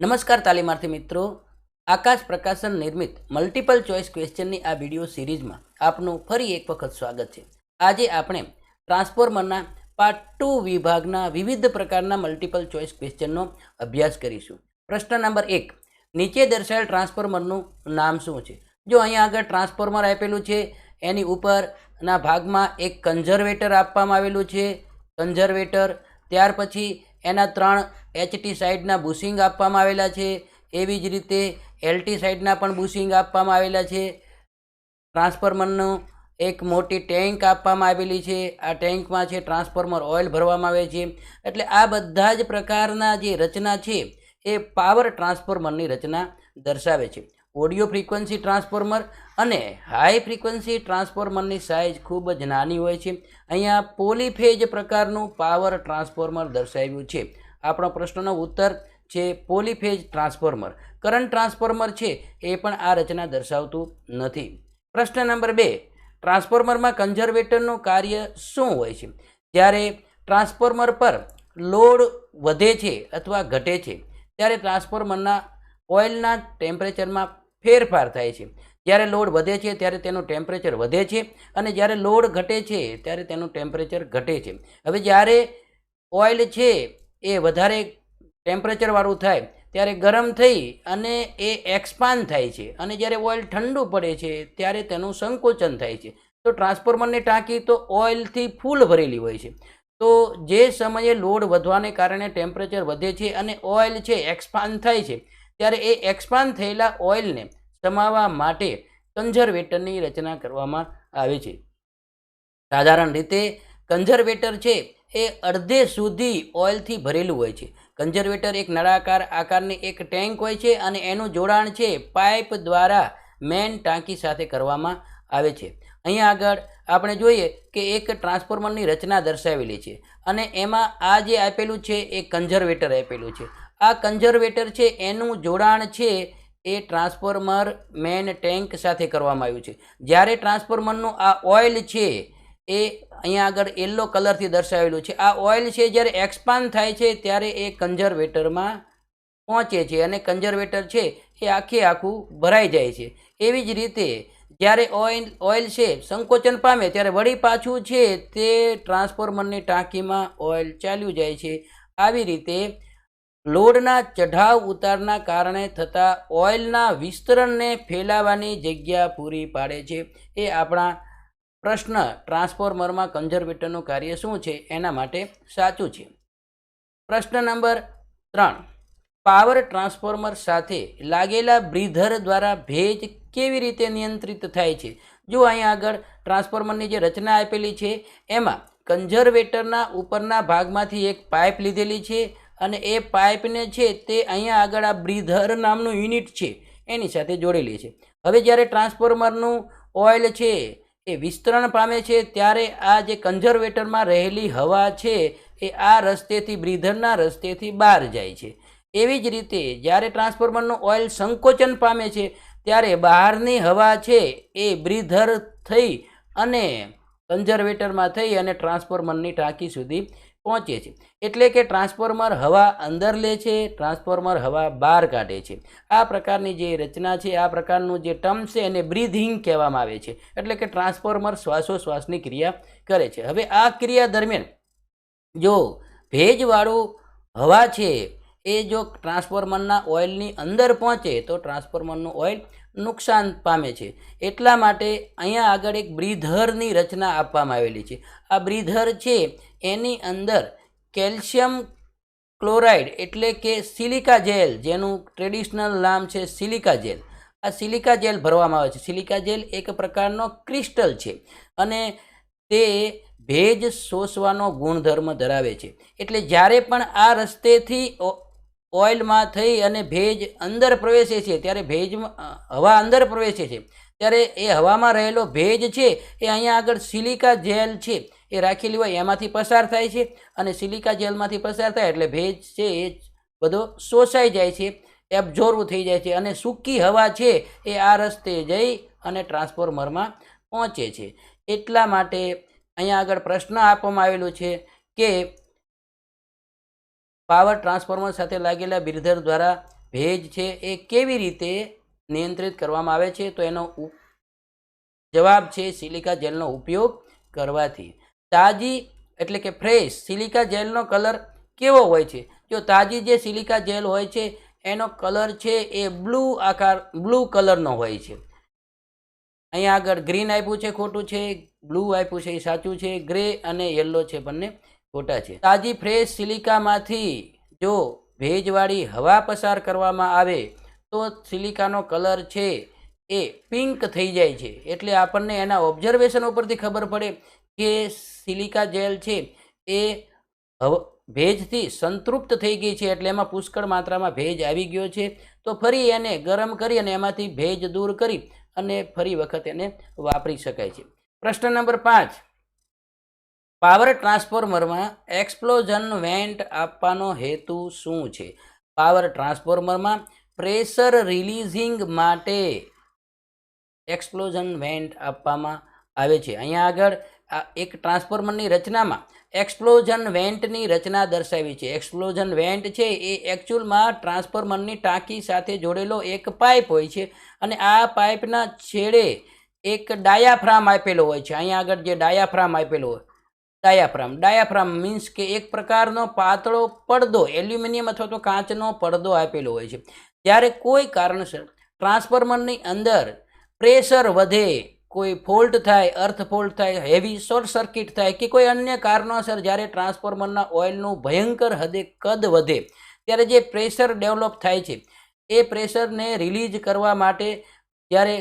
નમસ્કાર તાલીમાર્થી મિત્રો, આકાશ પ્રકાશન નિર્મિત મલ્ટિપલ ચોઇસ ક્વેશ્ચનની આ વિડીયો સિરીઝમાં આપનું ફરી એક વખત સ્વાગત છે। આજે આપણે ટ્રાન્સફોર્મરના પાર્ટ 2 વિભાગના વિવિધ પ્રકારના મલ્ટિપલ ચોઇસ ક્વેશ્ચનનો અભ્યાસ કરીશું। પ્રશ્ન નંબર 1, નીચે દર્શાવેલ ટ્રાન્સફોર્મરનું નામ શું છે? જો અહીંયા આગળ ટ્રાન્સફોર્મર આપેલું છે, એની ઉપરના ભાગમાં એક કન્ઝર્વેટર આપવામાં આવેલું છે, કન્ઝર્વેટર, ત્યાર પછી એના 3 HT સાઇડના બુશિંગ આપવામાં આવેલા છે, એવી જ રીતે LT સાઇડના પણ બુશિંગ આપવામાં આવેલા છે। ટ્રાન્સફોર્મરનું એક મોટી ટેન્ક આપવામાં આવેલી છે, આ ટેન્કમાં છે ટ્રાન્સફોર્મર ઓઇલ ભરવામાં આવે છે। એટલે આ બધા જ પ્રકારના જે રચના છે એ પાવર ટ્રાન્સફોર્મરની રચના દર્શાવે છે। ઓડિયો ફ્રીક્વન્સી ટ્રાન્સફોર્મર અને હાઈ ફ્રીક્વન્સી ટ્રાન્સફોર્મરની સાઇઝ ખૂબ જ નાની હોય છે। અહીંયા પોલીફેજ પ્રકારનું પાવર ટ્રાન્સફોર્મર દર્શાવ્યું છે। આપણો પ્રશ્નનો ઉત્તર છે પોલીફેજ ટ્રાન્સફોર્મર। કરંટ ટ્રાન્સફોર્મર છે એ પણ આ રચના દર્શાવતું નથી। પ્રશ્ન નંબર 2, ટ્રાન્સફોર્મરમાં કન્ઝર્વેટરનું કાર્ય શું હોય છે? જ્યારે ટ્રાન્સફોર્મર પર લોડ વધે છે અથવા ઘટે છે ત્યારે ટ્રાન્સફોર્મરના ઓઇલના ટેમ્પરેચરમાં ફેરફાર થાય છે। જ્યારે લોડ વધે છે ત્યારે તેનું ટેમ્પરેચર વધે છે અને જ્યારે લોડ ઘટે છે ત્યારે તેનું ટેમ્પરેચર ઘટે છે। હવે જ્યારે ઓઇલ છે એ વધારે ટેમ્પરેચરવાળું થાય ત્યારે ગરમ થઈ અને એ એક્સપાન્ડ થાય છે અને જ્યારે ઓઇલ ઠંડુ પડે છે ત્યારે તેનું સંકોચન થાય છે। તો ટ્રાન્સફોર્મરની ટાંકી તો ઓઇલથી ફૂલ ભરેલી હોય છે, તો જે સમયે લોડ વધવાને કારણે ટેમ્પરેચર વધે છે અને ઓઇલ છે એક્સપાન્ડ થાય છે ત્યારે એ એક્સપાન્ડ થયેલા ઓઇલને સમાવવા માટે કન્ઝર્વેટરની રચના કરવામાં આવે છે। સાધારણ રીતે કન્ઝર્વેટર છે એ અડધે સુધી ઓઇલથી ભરેલું હોય છે। કન્ઝર્વેટર એક નળાકાર આકારની એક ટેન્ક હોય છે અને એનું જોડાણ છે પાઇપ દ્વારા મેઇન ટાંકી સાથે કરવામાં આવે છે। અહીંયા આગળ આપણે જોઈએ કે એક ટ્રાન્સફોર્મરની રચના દર્શાવેલી છે અને એમાં આ જે આપેલું છે એ કન્ઝર્વેટર આપેલું છે। આ કન્ઝર્વેટર છે એનું જોડાણ છે એ ટ્રાન્સફોર્મર મેઇન ટેન્ક સાથે કરવામાં આવ્યું છે। જ્યારે ટ્રાન્સફોર્મરનું આ ઓઇલ છે એ અહીંયા આગળ યલો કલરથી દર્શાવેલું છે, આ ઓઇલ છે જ્યારે એક્સપાન્ડ થાય છે ત્યારે એ કન્ઝર્વેટરમાં પહોંચે છે અને કન્ઝર્વેટર છે એ આખું ભરાઈ જાય છે। એવી જ રીતે જ્યારે ઓઇલ છે સંકોચન પામે ત્યારે વળી પાછું છે તે ટ્રાન્સફોર્મરની ટાંકીમાં ઓઇલ ચાલ્યું જાય છે। આવી રીતે લોડના ચઢાવ ઉતારના કારણે થતા ઓઇલના વિસ્તરણને ફેલાવાની જગ્યા પૂરી પાડે છે। એ આપણા પ્રશ્ન ટ્રાન્સફોર્મરમાં કન્ઝર્વેટરનું કાર્ય શું છે એના માટે સાચું છે। પ્રશ્ન નંબર 3, પાવર ટ્રાન્સફોર્મર સાથે લાગેલા બ્રીધર દ્વારા ભેજ કેવી રીતે નિયંત્રિત થાય છે? જો અહીંયા આગળ ટ્રાન્સફોર્મરની જે રચના આપેલી છે એમાં કન્ઝર્વેટરના ઉપરના ભાગમાંથી એક પાઇપ લીધેલી છે અને એ પાઇપને છે તે અહીંયા આગળ આ બ્રીધર નામનું યુનિટ છે એની સાથે જોડેલી છે। હવે જ્યારે ટ્રાન્સફોર્મરનું ઓઇલ છે એ વિસ્તરણ પામે છે ત્યારે આ જે કન્ઝર્વેટરમાં રહેલી હવા છે એ આ રસ્તેથી બ્રીધરના રસ્તેથી બહાર જાય છે। એવી જ રીતે જ્યારે ટ્રાન્સફોર્મરનું ઓઇલ સંકોચન પામે છે ત્યારે બહારની હવા છે એ બ્રીધર થઈ અને કન્ઝર્વેટરમાં થઈ અને ટ્રાન્સફોર્મરની ટાંકી સુધી પહોંચે છે। એટલે કે ટ્રાન્સફોર્મર હવા અંદર લે છે, ટ્રાન્સફોર્મર હવા બહાર કાઢે છે। આ પ્રકારની જે રચના છે, આ પ્રકારનું જે ટર્મ છે એને બ્રીધિંગ કહેવામાં આવે છે। એટલે કે ટ્રાન્સફોર્મર શ્વાસોશ્વાસની ક્રિયા કરે છે। હવે આ ક્રિયા દરમિયાન જો ભેજવાળું હવા છે એ જો ટ્રાન્સફોર્મરના ઓઇલની અંદર પહોંચે તો ટ્રાન્સફોર્મરનું ઓઇલ નુકસાન પામે છે। એટલા માટે અહીંયા આગળ એક બ્રીધરની રચના આપવામાં આવેલી છે। આ બ્રીધર છે એની અંદર કેલ્શિયમ ક્લોરાઇડ એટલે કે સિલિકા જેલ, જેનું ટ્રેડિશનલ નામ છે સિલિકા જેલ, આ સિલિકા જેલ ભરવામાં આવે છે। સિલિકા જેલ એક પ્રકારનો ક્રિસ્ટલ છે અને તે ભેજ શોષવાનો ગુણધર્મ ધરાવે છે। એટલે જ્યારે પણ આ રસ્તેથી ઓઇલમાં થઈ અને ભેજ અંદર પ્રવેશે છે ત્યારે હવા અંદર પ્રવેશે છે ત્યારે એ હવામાં રહેલો ભેજ છે એ અહીંયા આગળ સિલિકા જેલ છે એ રાખેલી હોય એમાંથી પસાર થાય છે અને સિલિકા જેલમાંથી પસાર થાય એટલે ભેજ છે એ બધો શોષાઈ જાય છે, એબ્ઝોર્વ થઈ જાય છે અને સૂકી હવા છે એ આ રસ્તે જઈ અને ટ્રાન્સફોર્મરમાં પહોંચે છે। એટલા માટે અહીંયા આગળ પ્રશ્ન આપવામાં આવેલું છે કે પાવર ટ્રાન્સફોર્મર સાથે લાગેલા બ્રીધર દ્વારા ભેજ છે એ કેવી રીતે નિયંત્રિત કરવામાં આવે છે? તો એનો જવાબ છે સિલિકા જેલનો ઉપયોગ કરવાથી. તાજી એટલે કે ફ્રેશ સિલિકા જેલનો કલર કેવો હોય છે? જો તાજી જે સિલિકા જેલ હોય છે એનો કલર છે એ બ્લુ કલરનો હોય છે. અહીંયા આગળ ગ્રીન આપ્યું છે, ખોટું છે. બ્લુ આપ્યું છે એ સાચું છે. ગ્રે અને યલો છે, બંને ખોટા છે. તાજી ફ્રેશ સિલિકામાંથી જો ભેજવાળી હવા પસાર કરવામાં આવે તો સિલિકાનો કલર છે એ પિંક થઈ જાય છે. એટલે આપણને એના ઓબ્ઝર્વેશન ઉપરથી ખબર પડે કે સિલિકા જેલ છે એ ભેજથી સંતૃપ્ત થઈ ગઈ છે, એટલે એમાં પુષ્કળ માત્રામાં ભેજ આવી ગયો છે. તો ફરી એને ગરમ કરી અને એમાંથી ભેજ દૂર કરી અને ફરી વખત એને વાપરી શકાય છે. પ્રશ્ન નંબર 5, પાવર ટ્રાન્સફોર્મરમાં એક્સપ્લોઝન વેન્ટ આપવાનો હેતુ શું છે? પાવર ટ્રાન્સફોર્મરમાં પ્રેશર રિલીઝિંગ માટે એક્સપ્લોઝન વેન્ટ આપવામાં આવે છે. અહીંયા આગળ એક ટ્રાન્સફોર્મરની રચનામાં એક્સપ્લોઝન વેન્ટની રચના દર્શાવી છે. એક્સપ્લોઝન વેન્ટ છે એ એકચ્યુઅલમાં ટ્રાન્સફોર્મરની ટાંકી સાથે જોડેલો એક પાઇપ હોય છે અને આ પાઇપના છેડે એક ડાયાફ્રામ આપેલો હોય છે. અહીંયા આગળ જે ડાયાફ્રામ આપેલો હોય, ડાયાફ્રામ મીન્સ કે એક પ્રકારનો પાતળો પડદો, એલ્યુમિનિયમ અથવા તો કાચનો પડદો આપેલો હોય છે. જ્યારે કોઈ કારણસર ટ્રાન્સફોર્મરની અંદર પ્રેશર વધે, કોઈ ફોલ્ટ થાય, અર્થ ફોલ્ટ થાય, હેવી શોર્ટ સર્કિટ થાય કે કોઈ અન્ય કારણોસર જ્યારે ટ્રાન્સફોર્મરના ઓઇલનું ભયંકર હદે કદ વધે ત્યારે જે પ્રેશર ડેવલપ થાય છે એ પ્રેશરને રિલીઝ કરવા માટે જ્યારે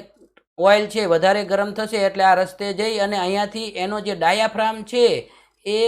ઓઇલ છે વધારે ગરમ થશે એટલે આ રસ્તે જઈ અને અહીંયાથી એનો જે ડાયાફ્રામ છે એ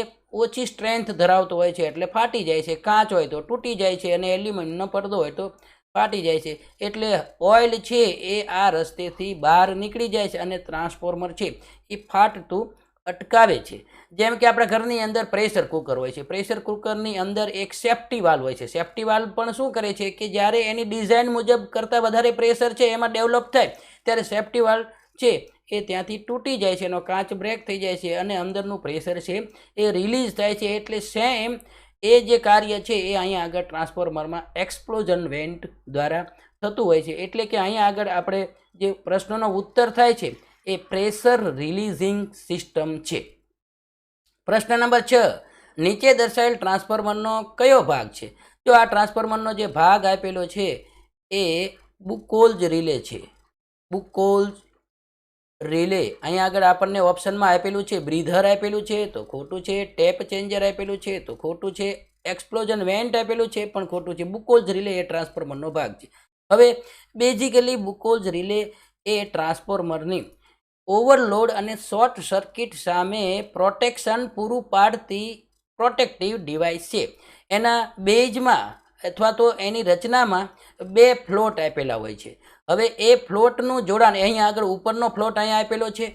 ઓછી સ્ટ્રેન્થ ધરાવતો હોય છે એટલે ફાટી જાય છે. કાચ હોય તો તૂટી જાય છે અને એલ્યુમિનિયમનો પડદો હોય તો ફાટી જાય છે. એટલે ઓઇલ છે એ આ રસ્તેથી બહાર નીકળી જાય છે અને ટ્રાન્સફોર્મર છે એ ફાટતું અટકાવે છે. જેમ કે આપણા ઘરની અંદર પ્રેશર કુકર હોય છે. પ્રેશર કુકરની અંદર એક સેફ્ટી વાલ્વ હોય છે. સેફ્ટી વાલ્વ પણ શું કરે છે કે જ્યારે એની ડિઝાઇન મુજબ કરતાં વધારે પ્રેશર છે એમાં ડેવલપ થાય ત્યારે સેફ્ટી વાલ્વ છે એ ત્યાંથી તૂટી જાય છે, એનો કાચ બ્રેક થઈ જાય છે અને અંદરનું પ્રેશર છે એ રિલીઝ થાય છે. એટલે સેમ એ જે કાર્ય છે એ અહીંયા આગળ ટ્રાન્સફોર્મરમાં એક્સપ્લોઝન વેન્ટ દ્વારા થતું હોય છે. એટલે કે અહીંયા આગળ આપણે જે પ્રશ્નનો ઉત્તર થાય છે એ પ્રેશર રિલીઝિંગ સિસ્ટમ છે. પ્રશ્ન નંબર 6, નીચે દર્શાવેલ ટ્રાન્સફોર્મરનો કયો ભાગ છે? જો આ ટ્રાન્સફોર્મરનો જે ભાગ આપેલો છે એ બુકોલ્જ રિલે છે. બુકોલ્જ રિલે. અહીંયા આગળ આપણને ઓપ્શનમાં આપેલું છે બ્રીધર આપેલું છે તો ખોટું છે, ટેપ ચેન્જર આપેલું છે તો ખોટું છે, એક્સપ્લોઝન વેન્ટ આપેલું છે પણ ખોટું છે. બુકોલ્જ રિલે એ ટ્રાન્સફોર્મરનો ભાગ છે. હવે બેઝિકલી બુકોલ્જ રિલે એ ટ્રાન્સફોર્મરની ઓવરલોડ અને શોર્ટ સર્કિટ સામે પ્રોટેક્શન પૂરું પાડતી પ્રોટેક્ટિવ ડિવાઇસ છે. એના બેઝમાં અથવા તો એની રચનામાં 2 ફ્લોટ આપેલા હોય છે. હવે એ ફ્લોટનું જોડાણ અહીંયા આગળ ઉપરનો ફ્લોટ અહીંયા આપેલો છે,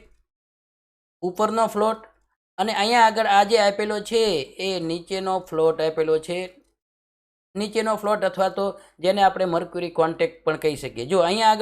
ઉપરનો ફ્લોટ, અને અહીંયા આગળ આ જે આપેલો છે એ નીચેનો ફ્લોટ આપેલો છે. નીચેનો ફ્લોટ અથવા તો જેને આપણે મર્ક્યુરી કોન્ટેક્ટ પણ કહી શકીએ. જો અહીંયા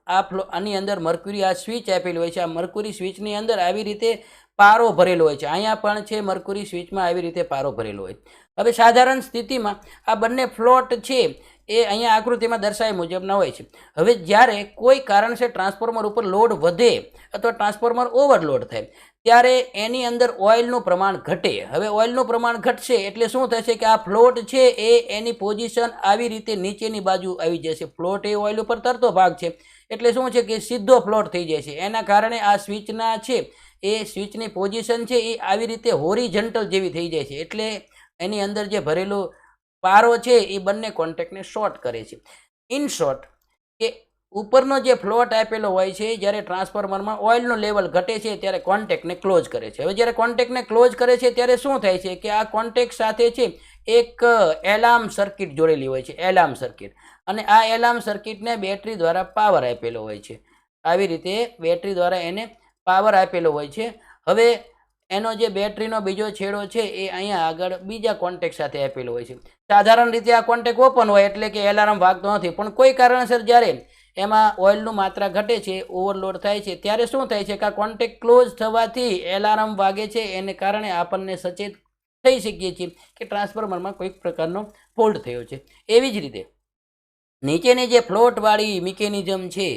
આગળ આની અંદર મર્ક્યુરી આ સ્વિચ આપેલી હોય છે. આ મર્ક્યુરી સ્વિચની અંદર આવી રીતે પારો ભરેલો હોય છે. અહીંયા પણ છે મર્ક્યુરી સ્વિચમાં આવી રીતે પારો ભરેલો હોય. હવે સાધારણ સ્થિતિમાં આ બંને ફ્લોટ છે એ અહીંયા આકૃતિમાં દર્શાવ્યા મુજબના હોય છે. હવે જ્યારે કોઈ કારણસર ટ્રાન્સફોર્મર ઉપર લોડ વધે અથવા ટ્રાન્સફોર્મર ઓવરલોડ થાય ત્યારે એની અંદર ઓઇલનું પ્રમાણ ઘટે. હવે ઓઇલનું પ્રમાણ ઘટશે એટલે શું થશે કે આ ફ્લોટ છે એ એની પોઝિશન આવી રીતે નીચેની બાજુ આવી જશે. ફ્લોટ એ ઓઇલ ઉપર તરતો ભાગ છે એટલે શું છે કે સીધો ફ્લોટ થઈ જાય છે. એના કારણે આ સ્વિચના છે એ સ્વિચની પોઝિશન છે એ આવી રીતે હોરિઝોન્ટલ જેવી થઈ જાય છે. એટલે એની અંદર જે ભરેલો પારો છે એ બંને કોન્ટેક્ટને શોર્ટ કરે છે. ઇન શોર્ટ કે ઉપરનો જે ફ્લોટ આપેલો હોય છે જ્યારે ટ્રાન્સફોર્મરમાં ઓઇલનું લેવલ ઘટે છે ત્યારે કોન્ટેક્ટને ક્લોઝ કરે છે. હવે જ્યારે કોન્ટેક્ટને ક્લોઝ કરે છે ત્યારે શું થાય છે કે આ કોન્ટેક્ટ સાથે છે એક એલાર્મ સર્કિટ જોડેલી હોય છે, એલાર્મ સર્કિટ, અને આ એલાર્મ સર્કિટને બેટરી દ્વારા પાવર આપેલો હોય છે. આવી રીતે બેટરી દ્વારા એને પાવર આપેલો હોય છે. હવે એનો જે બેટરીનો બીજો છેડો છે એ અહીંયા આગળ બીજા કોન્ટેક્ટ સાથે આપેલો હોય છે. સાધારણ રીતે આ કોન્ટેક્ટ ઓપન હોય એટલે કે એલાર્મ વાગતો નથી, પણ કોઈ કારણસર જ્યારે એમાં ઓઇલનું માત્રા ઘટે છે, ઓવરલોડ થાય છે ત્યારે શું થાય છે કે આ કોન્ટેક્ટ ક્લોઝ થવાથી એલાર્મ વાગે છે. એને કારણે આપણને સચેત થઈ શકીએ છીએ કે ટ્રાન્સફોર્મરમાં કોઈક પ્રકારનો ફોલ્ટ થયો છે. એવી જ રીતે નીચેની જે ફ્લોટવાળી મિકેનિઝમ છે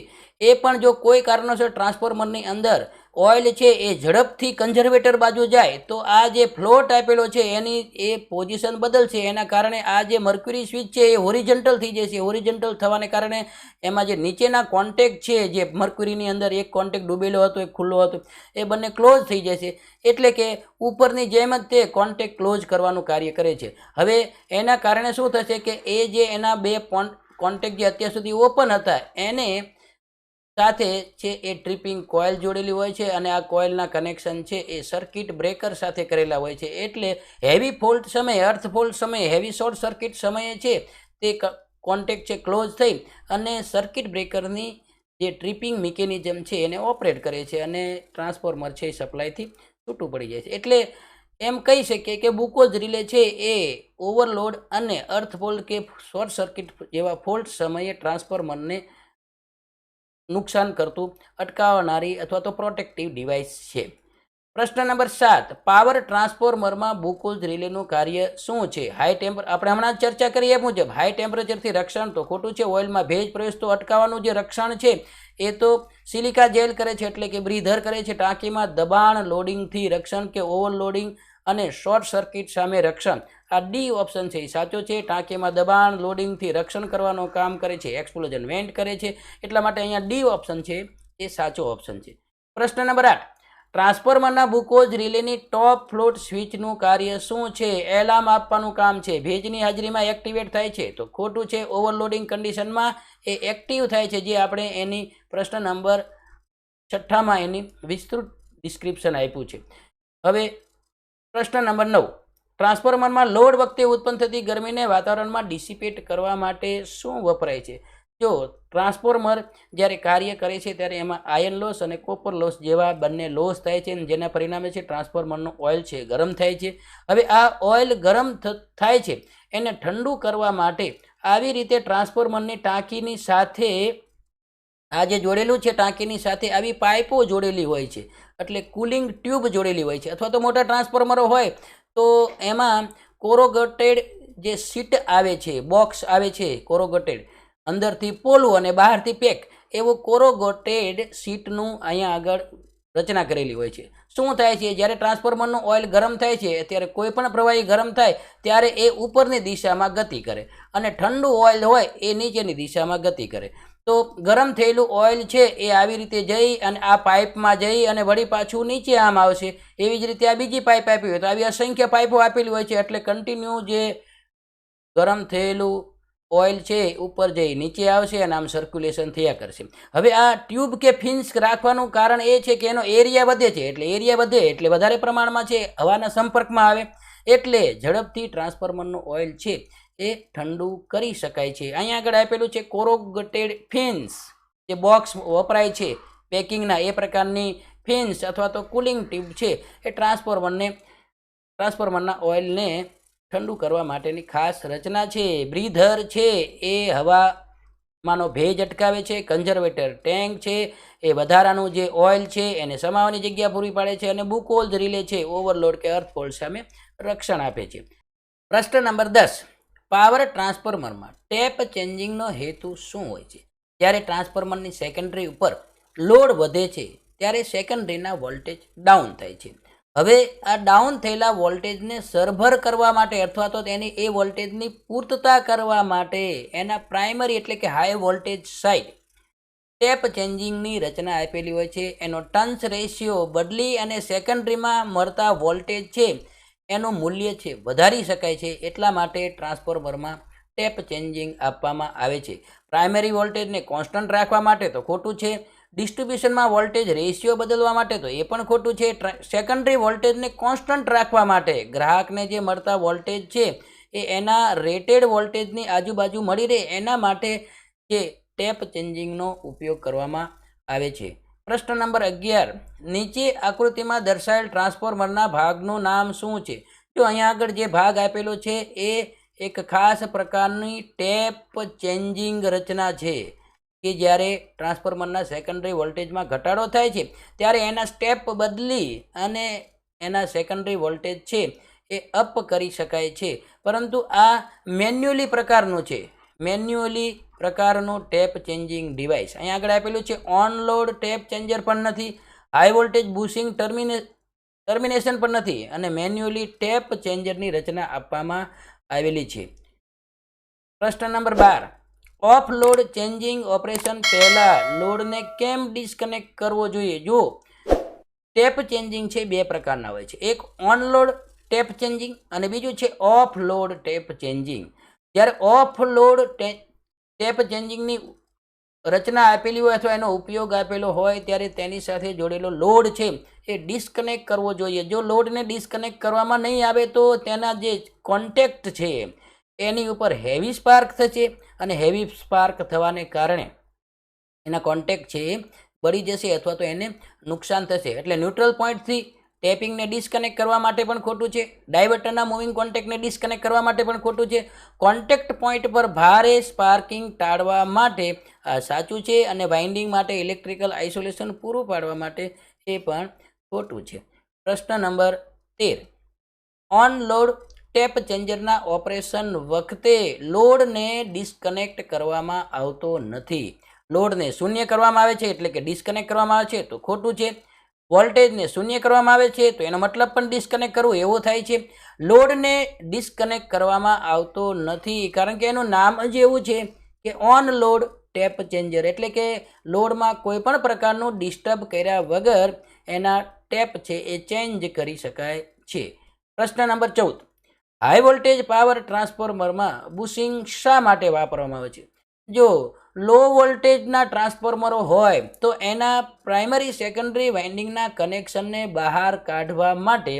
એ પણ જો કોઈ કારણોસર ટ્રાન્સફોર્મરની અંદર ઓઇલ છે એ ઝડપથી કન્ઝર્વેટર બાજુ જાય તો આ જે ફ્લોટ આપેલો છે એની એ પોઝિશન બદલશે, એના કારણે આ જે મર્ક્યુરી સ્વિચ છે એ હોરિઝન્ટલ થઈ જશે. હોરિઝન્ટલ થવાને કારણે એમાં જે નીચેના કોન્ટેક્ટ છે, જે મર્ક્યુરીની અંદર એક કોન્ટેક્ટ ડૂબેલો હતો એક ખુલ્લો હતો, એ બંને ક્લોઝ થઈ જશે. એટલે કે ઉપરની જેમ જ તે કોન્ટેક્ટ ક્લોઝ કરવાનું કાર્ય કરે છે. હવે એના કારણે શું થશે કે એ જે એના બે કોન્ટેક્ટ જે અત્યાર સુધી ઓપન હતા એને સાથે છે એ ટ્રિપિંગ કોઇલ જોડેલી હોય છે અને આ કોઇલના કનેક્શન છે એ સર્કિટ બ્રેકર સાથે કરેલા હોય છે. એટલે હેવી ફોલ્ટ સમયે, અર્થ ફોલ્ટ સમયે, હેવી શોર્ટ સર્કિટ સમયે છે તે કોન્ટેક્ટ છે ક્લોઝ થઈ અને સર્કિટ બ્રેકરની જે ટ્રિપિંગ મિકેનિઝમ છે એને ઓપરેટ કરે છે અને ટ્રાન્સફોર્મર છે એ સપ્લાયથી છૂટું પડી જાય છે. એટલે એમ કહી શકીએ કે બુકોઝ રિલે છે એ ઓવરલોડ અને અર્થ ફોલ્ટ કે શોર્ટ સર્કિટ જેવા ફોલ્ટ સમયે ટ્રાન્સફોર્મરને નુકસાન કરતું અટકાવનારી અથવા તો પ્રોટેક્ટિવ ડિવાઇસ છે. પ્રશ્ન નંબર 7, પાવર ટ્રાન્સફોર્મરમાં બુકોઝ રિલેનું કાર્ય શું છે? આપણે હમણાં જ ચર્ચા કરી એ મુજબ હાઈ ટેમ્પરેચરથી રક્ષણ તો ખોટું છે. ઓઇલમાં ભેજ પ્રવેશતો અટકાવવાનું જે રક્ષણ છે એ તો સિલિકા જેલ કરે છે, એટલે કે બ્રીધર કરે છે. ટાંકીમાં દબાણ લોડિંગથી રક્ષણ કે ઓવરલોડિંગ અને શોર્ટ સર્કિટ સામે રક્ષણ, આ ડી ઓપ્શન છે એ સાચો છે. ટાંકીમાં દબાણ લોડિંગથી રક્ષણ કરવાનું કામ કરે છે, એક્સપ્લોઝન વેન્ટ કરે છે, એટલા માટે અહીંયા ડી ઓપ્શન છે એ સાચો ઓપ્શન છે. પ્રશ્ન નંબર 8, ટ્રાન્સફોર્મરના બુકોઝ રિલેની ટોપ ફ્લોટ સ્વિચનું કાર્ય શું છે? એલાર્મ આપવાનું કામ છે. ભેજની હાજરીમાં એક્ટિવેટ થાય છે તો ખોટું છે. ઓવરલોડિંગ કન્ડિશનમાં એ એક્ટિવ થાય છે, જે આપણે એની પ્રશ્ન નંબર 6માં એની વિસ્તૃત ડિસ્ક્રિપ્શન આપ્યું છે. હવે પ્રશ્ન નંબર 9, ટ્રાન્સફોર્મરમાં લોડ વખતે ઉત્પન્ન થતી ગરમીને વાતાવરણમાં ડિસિપેટ કરવા માટે શું વપરાય છે? જો ટ્રાન્સફોર્મર જ્યારે કાર્ય કરે છે ત્યારે એમાં આયર્ન લોસ અને કોપર લોસ જેવા બંને લોસ થાય છે, જેના પરિણામે છે ટ્રાન્સફોર્મરનો ઓઇલ છે ગરમ થાય છે. હવે આ ઓઇલ ગરમ થાય છે એને ઠંડુ કરવા માટે આવી રીતે ટ્રાન્સફોર્મરની ટાંકીની સાથે આ જે જોડેલું છે ટાંકીની સાથે આવી પાઇપો જોડેલી હોય છે, એટલે કુલિંગ ટ્યુબ જોડેલી હોય છે. અથવા તો મોટા ટ્રાન્સફોર્મરો હોય તો એમાં કોરોગેટેડ જે સીટ આવે છે, બોક્સ આવે છે કોરોગેટેડ, અંદરથી પોલું અને બહારથી પેક, એવું કોરોગેટેડ સીટનું અહીંયા આગળ રચના કરેલી હોય છે. શું થાય છે? જ્યારે ટ્રાન્સફોર્મરનું ઓઇલ ગરમ થાય છે ત્યારે કોઈ પણ પ્રવાહી ગરમ થાય ત્યારે એ ઉપરની દિશામાં ગતિ કરે અને ઠંડુ ઓઇલ હોય એ નીચેની દિશામાં ગતિ કરે. તો ગરમ થયેલું ઓઇલ છે એ આવી રીતે જઈ અને આ પાઇપમાં જઈ અને વળી પાછું નીચે આમ આવશે. એવી જ રીતે આ બીજી પાઇપ આપી હોય તો આવી અસંખ્ય પાઇપો આપેલી હોય છે, એટલે કન્ટિન્યુ જે ગરમ થયેલું ઓઇલ છે ઉપર જઈ નીચે આવશે અને આમ સર્ક્યુલેશન થયા કરશે. હવે આ ટ્યુબ કે ફિન્સ રાખવાનું કારણ એ છે કે એનો એરિયા વધે છે, એટલે એરિયા વધે એટલે વધારે પ્રમાણમાં છે હવાના સંપર્કમાં આવે, એટલે ઝડપથી ટ્રાન્સફોર્મરનું ઓઇલ છે એ ઠંડુ કરી શકાય છે. અહીંયા આગળ આપેલું છે કોરોગેટેડ ફિન્સ, જે બોક્સ વપરાય છે પેકિંગના, એ પ્રકારની ફિન્સ અથવા તો કુલિંગ ટ્યુબ છે એ ટ્રાન્સફોર્મરના ઓઇલને ઠંડુ કરવા માટેની ખાસ રચના છે. બ્રીધર છે એ હવામાંનો ભેજ અટકાવે છે. કન્ઝર્વેટર ટેન્ક છે એ વધારાનું જે ઓઇલ છે એને સમાવવાની જગ્યા પૂરી પાડે છે અને બુકોઝ રિલે છે ઓવરલોડ કે અર્થ ફોલ્ટ સામે રક્ષણ આપે છે. પ્રશ્ન નંબર 10, પાવર ટ્રાન્સફોર્મરમાં ટેપ ચેન્જિંગનો હેતુ શું હોય છે? જ્યારે ટ્રાન્સફોર્મરની સેકન્ડરી ઉપર લોડ વધે છે ત્યારે સેકન્ડરીના વોલ્ટેજ ડાઉન થાય છે. હવે આ ડાઉન થયેલા વોલ્ટેજને સરભર કરવા માટે અથવા તો તેની એ વોલ્ટેજની પૂર્તતા કરવા માટે એના પ્રાઇમરી એટલે કે હાઈ વોલ્ટેજ સાઇડ ટેપ ચેન્જિંગની રચના આપેલી હોય છે. એનો ટર્ન્સ રેશિયો બદલી અને સેકન્ડરીમાં મળતા વોલ્ટેજ છે એનું મૂલ્ય છે વધારી શકાય છે, એટલા માટે ટ્રાન્સફોર્મરમાં ટેપ ચેન્જિંગ આપવામાં આવે છે. પ્રાઇમરી વોલ્ટેજને કોન્સ્ટન્ટ રાખવા માટે તો ખોટું છે. ડિસ્ટ્રીબ્યુશનમાં વોલ્ટેજ રેશિયો બદલવા માટે તો એ પણ ખોટું છે. સેકન્ડરી વોલ્ટેજને કોન્સ્ટન્ટ રાખવા માટે ગ્રાહકને જે મળતા વોલ્ટેજ છે એ એના રેટેડ વોલ્ટેજની આજુબાજુ મળી રહે એના માટે જે ટેપ ચેન્જિંગનો ઉપયોગ કરવામાં આવે છે. પ્રશ્ન નંબર 11, નીચે આકૃતિમાં દર્શાવેલ ટ્રાન્સફોર્મરના ભાગનું નામ શું છે? જો અહીંયા આગળ જે ભાગ આપેલો છે એ એક ખાસ પ્રકારની ટેપ ચેન્જિંગ રચના છે કે જ્યારે ટ્રાન્સફોર્મરના સેકન્ડરી વોલ્ટેજમાં ઘટાડો થાય છે ત્યારે એના સ્ટેપ બદલી અને એના સેકન્ડરી વોલ્ટેજ છે એ અપ કરી શકાય છે, પરંતુ આ મેન્યુઅલી પ્રકારનું છે. મેન્યુઅલી પ્રકારનું ટેપ ચેન્જિંગ ડિવાઇસ. અહીંયા આગળ આપેલું છે ઓન લોડ ટેપ ચેન્જર પણ નથી, હાઈ વોલ્ટેજ બુશિંગ ટર્મિનેશન પણ નથી અને મેન્યુઅલી ટેપ ચેન્જરની રચના આપવામાં આવેલી છે. પ્રશ્ન number 12, off load changing operation પહેલાં લોડને કેમ ડિસ્કનેક્ટ કરવો જોઈએ? જો ટેપ ચેન્જિંગ છે બે પ્રકારના હોય છે, એક ઓન લોડ ટેપ ચેન્જિંગ અને બીજું છે ઓફ લોડ ટેપ ચેન્જિંગ. જ્યારે ઓફ લોડ ટેપ ચેન્જિંગની રચના આપેલી હોય અથવા એનો ઉપયોગ આપેલો હોય ત્યારે તેની સાથે જોડેલો લોડ છે એ ડિસ્કનેક્ટ કરવો જોઈએ. જો લોડને ડિસ્કનેક્ટ કરવામાં નહીં આવે તો તેના જે કોન્ટેક્ટ છે એની ઉપર હેવી સ્પાર્ક થશે અને હેવી સ્પાર્ક થવાને કારણે એના કોન્ટેક્ટ છે એ બળી જશે અથવા તો એને નુકસાન થશે. એટલે ન્યુટ્રલ પોઈન્ટથી ટેપિંગને ડિસ્કનેક્ટ કરવા માટે પણ ખોટું છે, ડાયવર્ટરના મૂવિંગ કોન્ટેક્ટને ડિસ્કનેક્ટ કરવા માટે પણ ખોટું છે, કોન્ટેક્ટ પોઈન્ટ પર ભારે સ્પાર્કિંગ ટાળવા માટે આ સાચું છે અને વાઇન્ડિંગ માટે ઇલેક્ટ્રિકલ આઇસોલેશન પૂરું પાડવા માટે એ પણ ખોટું છે. પ્રશ્ન નંબર 13, ઓન લોડ ટેપ ચેન્જરના ઓપરેશન વખતે લોડને ડિસ્કનેક્ટ કરવામાં આવતો નથી. લોડને શૂન્ય કરવામાં આવે છે એટલે કે ડિસ્કનેક્ટ કરવામાં આવે છે તો ખોટું છે. વોલ્ટેજને શૂન્ય કરવામાં આવે છે તો એનો મતલબ પણ ડિસ્કનેક્ટ કરવું એવો થાય છે. લોડને ડિસ્કનેક્ટ કરવામાં આવતો નથી કારણ કે એનું નામ જ એવું છે કે ઓન લોડ ટેપ ચેન્જર, એટલે કે લોડમાં કોઈ પણ પ્રકારનું ડિસ્ટર્બ કર્યા વગર એના ટેપ છે એ ચેન્જ કરી શકાય છે. પ્રશ્ન નંબર 14, હાઈ વોલ્ટેજ પાવર ટ્રાન્સફોર્મરમાં બુશિંગ શા માટે વાપરવામાં આવે છે? જો લો વોલ્ટેજના ટ્રાન્સફોર્મરો હોય તો એના પ્રાઇમરી સેકન્ડરી વાઇન્ડિંગના કનેક્શનને બહાર કાઢવા માટે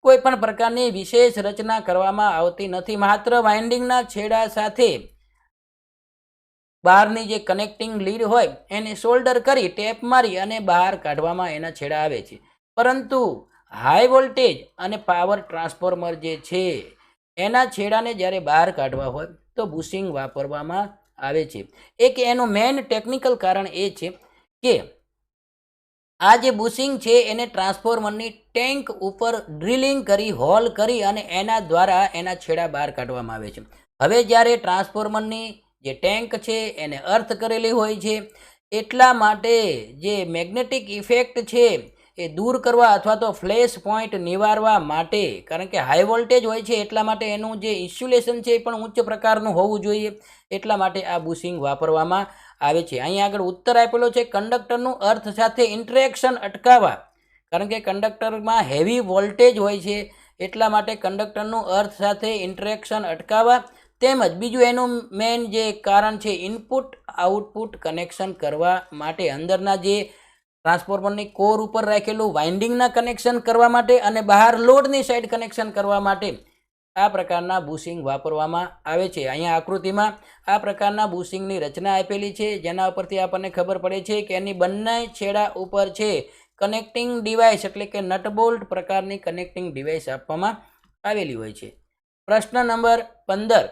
કોઈ પણ પ્રકારની વિશેષ રચના કરવામાં આવતી નથી. માત્ર વાઇન્ડિંગના છેડા સાથે બહારની જે કનેક્ટિંગ લીડ હોય એને શોલ્ડર કરી ટેપ મારી અને બહાર કાઢવામાં એના છેડા આવે છે. પરંતુ હાઈ વોલ્ટેજ અને પાવર ટ્રાન્સફોર્મર જે છે એના છેડાને જ્યારે બહાર કાઢવા હોય તો બુશિંગ વાપરવામાં આવે છે. એક એનું મેઇન ટેકનિકલ કારણ એ છે કે આ જે બુશિંગ છે એને ટ્રાન્સફોર્મરની ટેન્ક ઉપર ડ્રિલિંગ કરી હોલ કરી અને એના દ્વારા એના છેડા બહાર કાઢવામાં આવે છે. હવે જ્યારે ટ્રાન્સફોર્મરની જે ટેન્ક છે એને અર્થ કરેલી હોય છે એટલા માટે જે મેગ્નેટિક ઇફેક્ટ છે એ દૂર કરવા અથવા તો ફ્લેશ પોઈન્ટ નિવારવા માટે, કારણ કે હાઈ વોલ્ટેજ હોય છે એટલા માટે એનું જે ઇન્સ્યુલેશન છે એ પણ ઉચ્ચ પ્રકારનું હોવું જોઈએ, એટલા માટે આ બુશિંગ વાપરવામાં આવે છે. અહીંયા આગળ ઉત્તર આપેલો છે કંડક્ટરનું અર્થ સાથે ઇન્ટરેક્શન અટકાવવા, કારણ કે કંડક્ટરમાં હેવી વોલ્ટેજ હોય છે એટલા માટે કંડક્ટરનું અર્થ સાથે ઇન્ટરેક્શન અટકાવવા, તેમજ બીજું એનું મેઇન જે કારણ છે ઇનપુટ આઉટપુટ કનેક્શન કરવા માટે અંદરના જે ટ્રાન્સફોર્મરની કોર ઉપર રાખેલું વાઇન્ડિંગના કનેક્શન કરવા માટે અને બહાર લોડની સાઈડ કનેક્શન કરવા માટે આ પ્રકારના બુશિંગ વાપરવામાં આવે છે. અહીંયા આકૃતિમાં આ પ્રકારના બુશિંગની રચના આપેલી છે જેના ઉપરથી આપણને ખબર પડે છે કે એની બંને છેડા ઉપર છે કનેક્ટિંગ ડિવાઇસ એટલે કે નટબોલ્ટ પ્રકારની કનેક્ટિંગ ડિવાઇસ આપવામાં આવેલી હોય છે. પ્રશ્ન નંબર 15,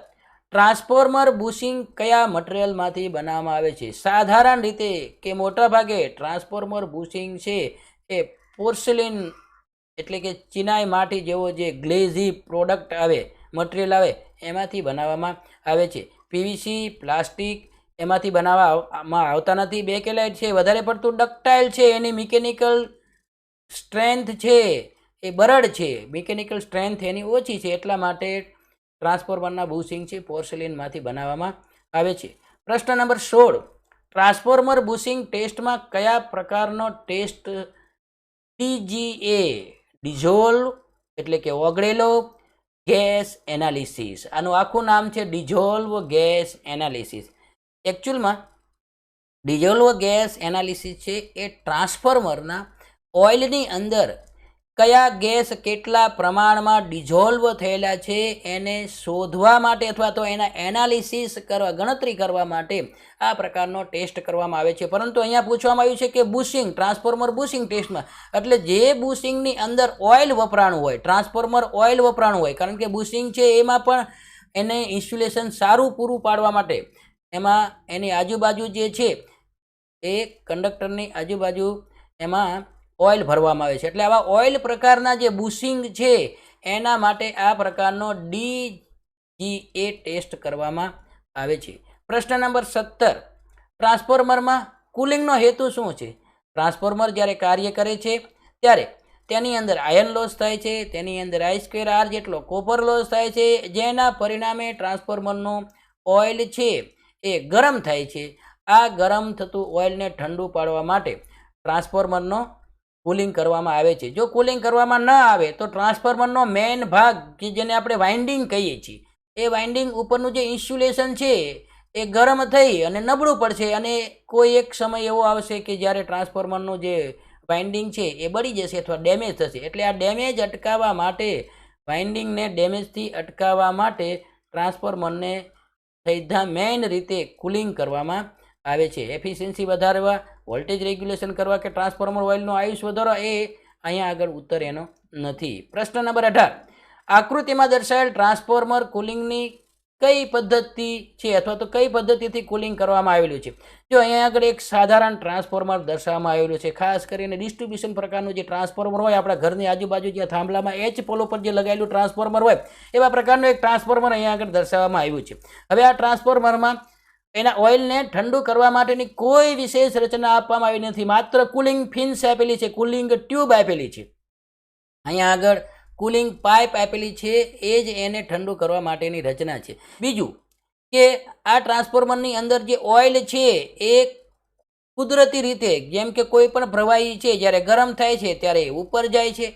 ટ્રાન્સફોર્મર બુશિંગ કયા મટીરિયલમાંથી બનાવવામાં આવે છે? સાધારણ રીતે કે મોટાભાગે ટ્રાન્સફોર્મર બુશિંગ છે એ પોર્સેલિન એટલે કે ચિનાઈ માટી જેવો જે ગ્લેઝી પ્રોડક્ટ આવે મટીરિયલ આવે એમાંથી બનાવવામાં આવે છે. પીવીસી પ્લાસ્ટિક એમાંથી બનાવવામાં આવતા નથી. બેકેલાઇટ છે વધારે પડતું ડક્ટાઇલ છે, એની મિકેનિકલ સ્ટ્રેન્થ છે એ બરડ છે, મિકેનિકલ સ્ટ્રેન્થ એની ઓછી છે, એટલા માટે ટ્રાન્સફોર્મરના બુશિંગ છે પોર્સેલિનમાંથી બનાવવામાં આવે છે. પ્રશ્ન નંબર 16, ટ્રાન્સફોર્મર બુશિંગ ટેસ્ટમાં કયા પ્રકારનો ટેસ્ટ TGA ડિઝોલ્વ એટલે કે ઓગળેલો ગેસ એનાલિસિસ, આનું આખું નામ છે ડિઝોલ્વ ગેસ એનાલિસિસ. એકચ્યુઅલમાં ડિઝોલ્વ ગેસ એનાલિસિસ છે એ ટ્રાન્સફોર્મરના ઓઇલની અંદર કયા ગેસ કેટલા પ્રમાણમાં ડિઝોલ્વ થયેલા છે એને શોધવા માટે અથવા તો એના એનાલિસિસ કરવા ગણતરી કરવા માટે આ પ્રકારનો ટેસ્ટ કરવામાં આવે છે. પરંતુ અહીંયા પૂછવામાં આવ્યું છે કે બુશિંગ ટ્રાન્સફોર્મર બુશિંગ ટેસ્ટમાં એટલે જે બુશિંગની અંદર ઓઇલ વપરાણું હોય, ટ્રાન્સફોર્મર ઓઇલ વપરાણું હોય, કારણ કે બુશિંગ છે એમાં પણ એને ઇન્સ્યુલેશન સારું પૂરું પાડવા માટે એમાં એની આજુબાજુ જે છે એ કંડક્ટરની આજુબાજુ એમાં ઓઇલ ભરવામાં આવે છે. એટલે આવા ઓઇલ પ્રકારના જે બુશિંગ છે એના માટે આ પ્રકારનો DGA ટેસ્ટ કરવામાં આવે છે. પ્રશ્ન નંબર 17, ટ્રાન્સફોર્મરમાં કુલિંગનો હેતુ શું છે? ટ્રાન્સફોર્મર જ્યારે કાર્ય કરે છે ત્યારે તેની અંદર આયન લોસ થાય છે, તેની અંદર I²R જેટલો કોપર લોસ થાય છે, જેના પરિણામે ટ્રાન્સફોર્મરનું ઓઇલ છે એ ગરમ થાય છે. આ ગરમ થતું ઓઇલને ઠંડુ પાડવા માટે ટ્રાન્સફોર્મરનો કુલિંગ કરવામાં આવે છે. જો કુલિંગ કરવામાં ન આવે તો ટ્રાન્સફોર્મરનો મેઇન ભાગ કે જેને આપણે વાઇન્ડિંગ કહીએ છીએ, એ વાઇન્ડિંગ ઉપરનું જે ઇન્સ્યુલેશન છે એ ગરમ થઈ અને નબળું પડશે અને કોઈ એક સમય એવો આવશે કે જ્યારે ટ્રાન્સફોર્મરનું જે વાઇન્ડિંગ છે એ બળી જશે અથવા ડેમેજ થશે. એટલે આ ડેમેજ અટકાવવા માટે, વાઇન્ડિંગને ડેમેજથી અટકાવવા માટે ટ્રાન્સફોર્મરને સીધા મેઇન રીતે કુલિંગ કરવામાં આવે છે. એફિશિયન્સી વધારવા, વોલ્ટેજ રેગ્યુલેશન કરવા કે ટ્રાન્સફોર્મર ઓઇલનું આયુષ્ય વધારવા એ અહીંયા આગળ ઉત્તર એનો નથી. પ્રશ્ન નંબર 18, આકૃતિમાં દર્શાવેલ ટ્રાન્સફોર્મર કુલિંગની કઈ પદ્ધતિ છે અથવા તો કઈ પદ્ધતિથી કુલિંગ કરવામાં આવેલું છે? જો અહીંયા આગળ એક સાધારણ ટ્રાન્સફોર્મર દર્શાવવામાં આવેલું છે. ખાસ કરીને ડિસ્ટ્રીબ્યુશન પ્રકારનું જે ટ્રાન્સફોર્મર હોય, આપણા ઘરની આજુબાજુ જે થાંભલામાં H પોલ ઉપર જે લગાવેલું ટ્રાન્સફોર્મર હોય, એવા પ્રકારનું એક ટ્રાન્સફોર્મર અહીંયા આગળ દર્શાવવામાં આવ્યું છે. હવે આ ટ્રાન્સફોર્મરમાં એના ઓઇલને ઠંડુ કરવા માટેની કોઈ વિશેષ રચના આપવામાં આવી નથી. માત્ર કુલિંગ ફિન્સ આપેલી છે, કુલિંગ ટ્યુબ આપેલી છે. અહીંયા આગળ કુલિંગ પાઇપ આપેલી છે, એ જ એને ઠંડુ કરવા માટેની રચના છે. બીજું કે આ ટ્રાન્સફોર્મરની અંદર જે ઓઇલ છે એ કુદરતી રીતે, જેમ કે કોઈ પણ પ્રવાહી છે જ્યારે ગરમ થાય છે ત્યારે ઉપર જાય છે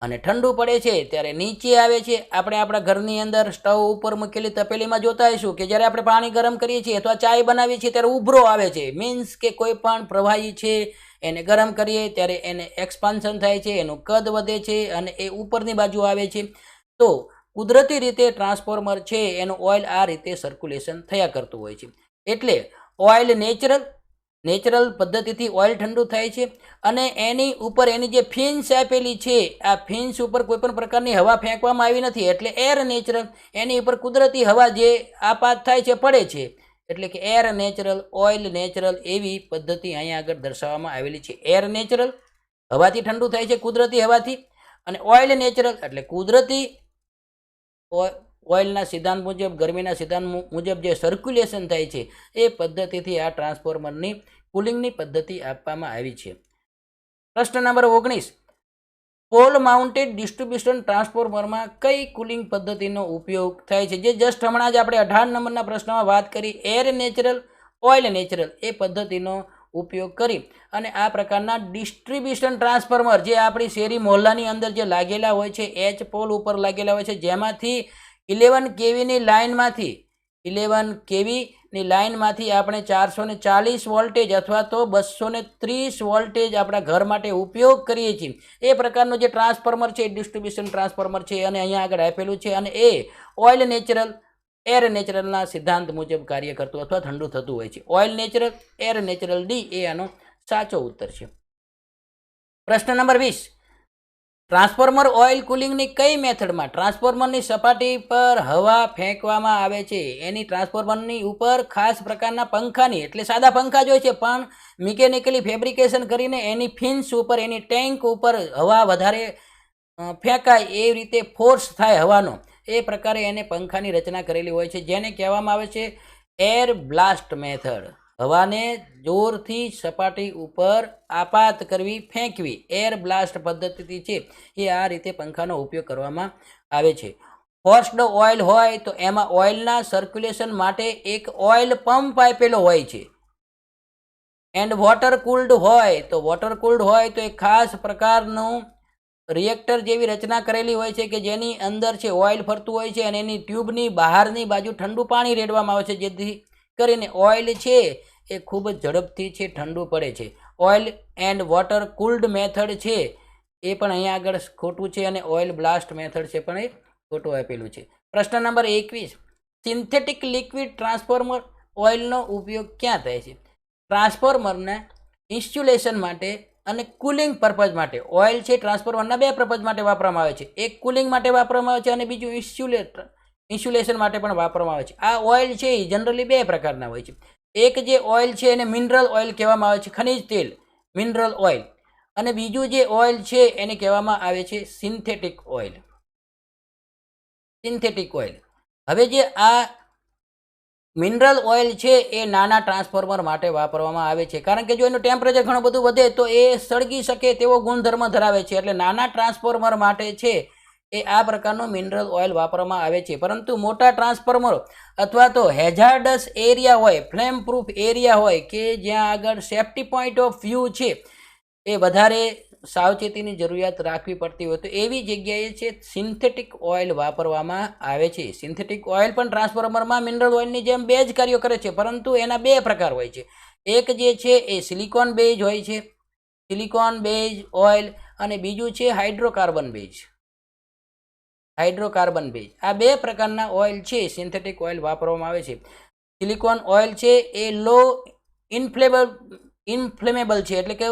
અને ઠંડુ પડે છે ત્યારે નીચે આવે છે. આપણે આપણા ઘરની અંદર સ્ટવ ઉપર મૂકેલી તપેલીમાં જોતા હશું કે જ્યારે આપણે પાણી ગરમ કરીએ છીએ અથવા ચાય બનાવીએ છીએ ત્યારે ઉભરો આવે છે. મીન્સ કે કોઈ પણ પ્રવાહી છે એને ગરમ કરીએ ત્યારે એને એક્સપાન્શન થાય છે, એનું કદ વધે છે અને એ ઉપરની બાજુ આવે છે. તો કુદરતી રીતે ટ્રાન્સફોર્મર છે એનું ઓઇલ આ રીતે સર્ક્યુલેશન થયા કરતું હોય છે. એટલે ઓઇલ નેચરલ પદ્ધતિથી ઓઇલ ઠંડુ થાય છે અને એની ઉપર એની જે ફિન્સ આપેલી છે, આ ફિન્સ ઉપર કોઈ પણ પ્રકારની હવા ફેંકવામાં આવી નથી. એટલે એર નેચરલ, એની ઉપર કુદરતી હવા જે આપાત થાય છે, પડે છે. એટલે કે એર નેચરલ, ઓઇલ નેચરલ એવી પદ્ધતિ અહીંયા આગળ દર્શાવવામાં આવેલી છે. એર નેચરલ, હવાથી ઠંડુ થાય છે, કુદરતી હવાથી, અને ઓઇલ નેચરલ એટલે કુદરતી ઓઇલના સિદ્ધાંત મુજબ, ગરમીના સિદ્ધાંત મુજબ જે સર્ક્યુલેશન થાય છે એ પદ્ધતિથી આ ટ્રાન્સફોર્મરની કુલિંગની પદ્ધતિ આપવામાં આવી છે. પ્રશ્ન નંબર 19, પોલ માઉન્ટેડ ડિસ્ટ્રીબ્યુશન ટ્રાન્સફોર્મરમાં કઈ કુલિંગ પદ્ધતિનો ઉપયોગ થાય છે? જે જસ્ટ હમણાં જ આપણે 18 નંબરના પ્રશ્નમાં વાત કરી, એર નેચરલ, ઓઇલ નેચરલ, એ પદ્ધતિનો ઉપયોગ કરી અને આ પ્રકારના ડિસ્ટ્રીબ્યુશન ટ્રાન્સફોર્મર જે આપણી શેરી મોહલ્લાની અંદર જે લાગેલા હોય છે, H પોલ ઉપર લાગેલા હોય છે, જેમાંથી 11 kVની લાઇનમાંથી આપણે 440 વોલ્ટેજ અથવા તો 230 વોલ્ટેજ આપણા ઘર માટે ઉપયોગ કરીએ છીએ. એ પ્રકારનું જે ટ્રાન્સફોર્મર છે, ડિસ્ટ્રીબ્યુશન ટ્રાન્સફોર્મર છે, અને અહીંયા આગળ આપેલું છે અને એ ઓઇલ નેચરલ, એર નેચરલના સિદ્ધાંત મુજબ કાર્ય કરતું અથવા ઠંડુ થતું હોય છે. Oil natural, air natural, D એ આનો સાચો ઉત્તર છે. પ્રશ્ન નંબર 20, ટ્રાન્સફોર્મર ઓઇલ કુલિંગની કઈ મેથડમાં ટ્રાન્સફોર્મરની સપાટી પર હવા ફેંકવામાં આવે છે? એની ટ્રાન્સફોર્મરની ઉપર ખાસ પ્રકારના પંખાની, એટલે સાદા પંખા જ હોય છે, પણ મિકેનિકલી ફેબ્રિકેશન કરીને એની ફિન્સ ઉપર, એની ટેન્ક ઉપર હવા વધારે ફેંકાય એ રીતે ફોર્સ થાય હવાનો, એ પ્રકારે એને પંખાની રચના કરેલી હોય છે, જેને કહેવામાં આવે છે એર બ્લાસ્ટ મેથડ. હવાને જોરથી સપાટી ઉપર આપાત કરવી, ફેંકવી, એર બ્લાસ્ટ પદ્ધતિ છે એ આ રીતે પંખાનો ઉપયોગ કરવામાં આવે છે. ફોર્સ્ડ ઓઇલ હોય તો એમાં ઓઇલના સર્ક્યુલેશન માટે એક ઓઇલ પંપ આપેલો હોય છે. એન્ડ વોટર કુલ્ડ હોય તો એક ખાસ પ્રકારનું રિએક્ટર જેવી રચના કરેલી હોય છે કે જેની અંદર છે ઓઇલ ફરતું હોય છે અને એની ટ્યુબની બહારની બાજુ ઠંડુ પાણી રેડવામાં આવે છે, જેથી કરીને ઓઇલ છે એ ખૂબ જ ઝડપથી છે ઠંડુ પડે છે. Oil and water cooled method છે એ પણ અહીંયા આગળ ખોટું છે અને ઓઇલ બ્લાસ્ટ મેથડ છે પણ એ ખોટું આપેલું છે. પ્રશ્ન નંબર 21, સિન્થેટિક લિક્વિડ ટ્રાન્સફોર્મર ઓઇલનો ઉપયોગ ક્યાં થાય છે? ટ્રાન્સફોર્મરના ઇન્સ્યુલેશન માટે અને કુલિંગ પર્પઝ માટે ઓઇલ છે ટ્રાન્સફોર્મરના બે પર્પઝ માટે વાપરવામાં આવે છે. એક કુલિંગ માટે વાપરવામાં આવે છે અને બીજું ઇન્સ્યુલેશન માટે પણ વાપરવામાં આવે છે. આ ઓઇલ છે એ જનરલી બે પ્રકારના હોય છે. એક જે ઓઇલ છે એને મિનરલ ઓઇલ કહેવામાં આવે છે, ખનિજ તેલ, મિનરલ ઓઇલ, અને બીજું જે ઓઇલ છે એને કહેવામાં આવે છે સિન્થેટિક ઓઇલ. હવે જે આ મિનરલ ઓઇલ છે એ નાના ટ્રાન્સફોર્મર માટે વાપરવામાં આવે છે, કારણ કે જો એનું ટેમ્પરેચર ઘણું બધું વધે તો એ સળગી શકે તેવો ગુણધર્મ ધરાવે છે. એટલે નાના ટ્રાન્સફોર્મર માટે છે એ આ પ્રકારનું મિનરલ ઓઇલ વાપરવામાં આવે છે. પરંતુ મોટા ટ્રાન્સફોર્મરો અથવા તો હેઝાર્ડસ એરિયા હોય, ફ્લેમ પ્રૂફ એરિયા હોય કે જ્યાં આગળ સેફ્ટી પોઈન્ટ ઓફ વ્યૂ છે એ વધારે સાવચેતીની જરૂરિયાત રાખવી પડતી હોય તો એવી જગ્યાએ છે સિન્થેટિક ઓઇલ વાપરવામાં આવે છે. સિન્થેટિક ઓઇલ પણ ટ્રાન્સફોર્મરમાં મિનરલ ઓઇલની જેમ બે જ કાર્યો કરે છે, પરંતુ એના બે પ્રકાર હોય છે. એક જે છે એ સિલિકોન બેઝ હોય છે, સિલિકોન બેઝ ઓઇલ, અને બીજું છે હાઇડ્રોકાર્બન બેઝ. હાઇડ્રોકાર્બન બેઝ આ બે પ્રકારના ઓઇલ છે સિન્થેટિક ઓઇલ વાપરવામાં આવે છે. સિલિકોન ઓઇલ છે એ લો ઇન્ફ્લેમેબલ છે, એટલે કે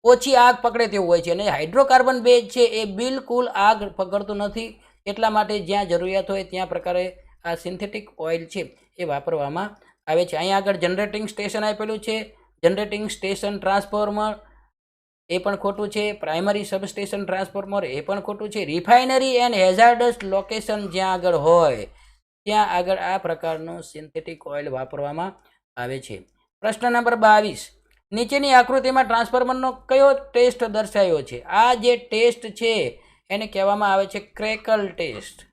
ઓછી આગ પકડે તેવું હોય છે, અને હાઇડ્રોકાર્બન બેઝ છે એ બિલકુલ આગ પકડતું નથી. એટલા માટે જ્યાં જરૂરિયાત હોય ત્યાં પ્રકારે આ સિન્થેટિક ઓઇલ છે એ વાપરવામાં આવે છે. અહીંયા આગળ જનરેટિંગ સ્ટેશન આપેલું છે, જનરેટિંગ સ્ટેશન ટ્રાન્સફોર્મર એ પણ ખોટું છે, પ્રાઇમરી સબસ્ટેશન ટ્રાન્સફોર્મર એ પણ ખોટું છે. રિફાઇનરી એન્ડ હેઝાર્ડસ લોકેશન જ્યાં આગળ હોય ત્યાં આગળ આ પ્રકારનું સિન્થેટિક ઓઇલ વાપરવામાં આવે છે. પ્રશ્ન નંબર 22, નીચેની આકૃતિમાં ટ્રાન્સફોર્મરનો કયો ટેસ્ટ દર્શાવ્યો છે? આ જે ટેસ્ટ છે એને કહેવામાં આવે છે ક્રેકલ ટેસ્ટ.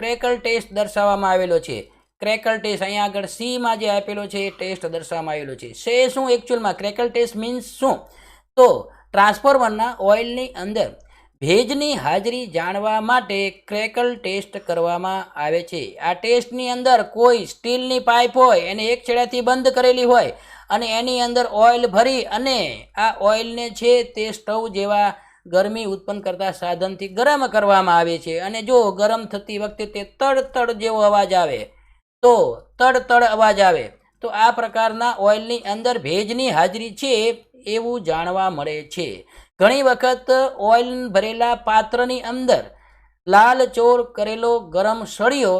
ક્રેકલ ટેસ્ટ દર્શાવવામાં આવેલો છે. ક્રેકલ ટેસ્ટ અહીંયા આગળ સીમાં જે આપેલો છે એ ટેસ્ટ દર્શાવવામાં આવેલો છે. શું એકચ્યુઅલમાં ક્રેકલ ટેસ્ટ મીન્સ શું? તો ટ્રાન્સફોર્મરના ઓઇલની અંદર ભેજની હાજરી જાણવા માટે ક્રેકલ ટેસ્ટ કરવામાં આવે છે. આ ટેસ્ટની અંદર કોઈ સ્ટીલની પાઇપ હોય એને એક છેડાથી બંધ કરેલી હોય અને એની અંદર ઓઇલ ભરી અને આ ઓઇલને છે તે સ્ટવ જેવા ગરમી ઉત્પન્ન કરતા સાધનથી ગરમ કરવામાં આવે છે, અને જો ગરમ થતી વખતે તે તડ જેવો અવાજ આવે તો તડ અવાજ આવે તો આ પ્રકારના ઓઇલની અંદર ભેજની હાજરી છે એવું જાણવા મળે છે. ઘણી વખત ઓઇલ ભરેલા પાત્રની અંદર લાલ ચોર કરેલો ગરમ સળિયો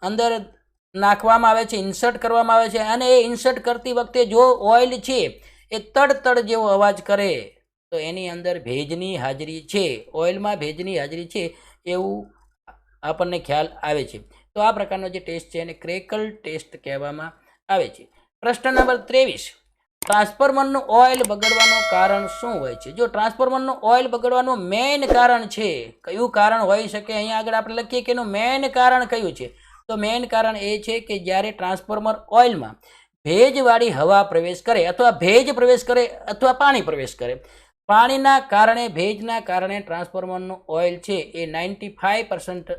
અંદર નાખવામાં આવે છે, ઇન્સર્ટ કરવામાં આવે છે, અને એ ઇન્સર્ટ કરતી વખતે જો ઓઇલ છે એ તડ જેવો અવાજ કરે તો એની અંદર ભેજની હાજરી છે, ઓઇલમાં ભેજની હાજરી છે એવું આપણને ખ્યાલ આવે છે. તો આ પ્રકારનો જે ટેસ્ટ છે એને ક્રેકલ ટેસ્ટ કહેવામાં આવે છે. પ્રશ્ન નંબર 23, ટ્રાન્સફોર્મરનું ઓઇલ બગડવાનું કારણ શું હોય છે? જો ટ્રાન્સફોર્મરનું ઓઇલ બગડવાનું મેઇન કારણ છે, કયું કારણ હોઈ શકે? અહીંયા આગળ આપણે લખીએ કે એનું મેઇન કારણ કયું છે? તો મેઇન કારણ એ છે કે જ્યારે ટ્રાન્સફોર્મર ઓઇલમાં ભેજવાળી હવા પ્રવેશ કરે અથવા ભેજ પ્રવેશ કરે અથવા પાણી પ્રવેશ કરે, પાણીના કારણે ભેજના કારણે ટ્રાન્સફોર્મરનું ઓઇલ છે એ 95%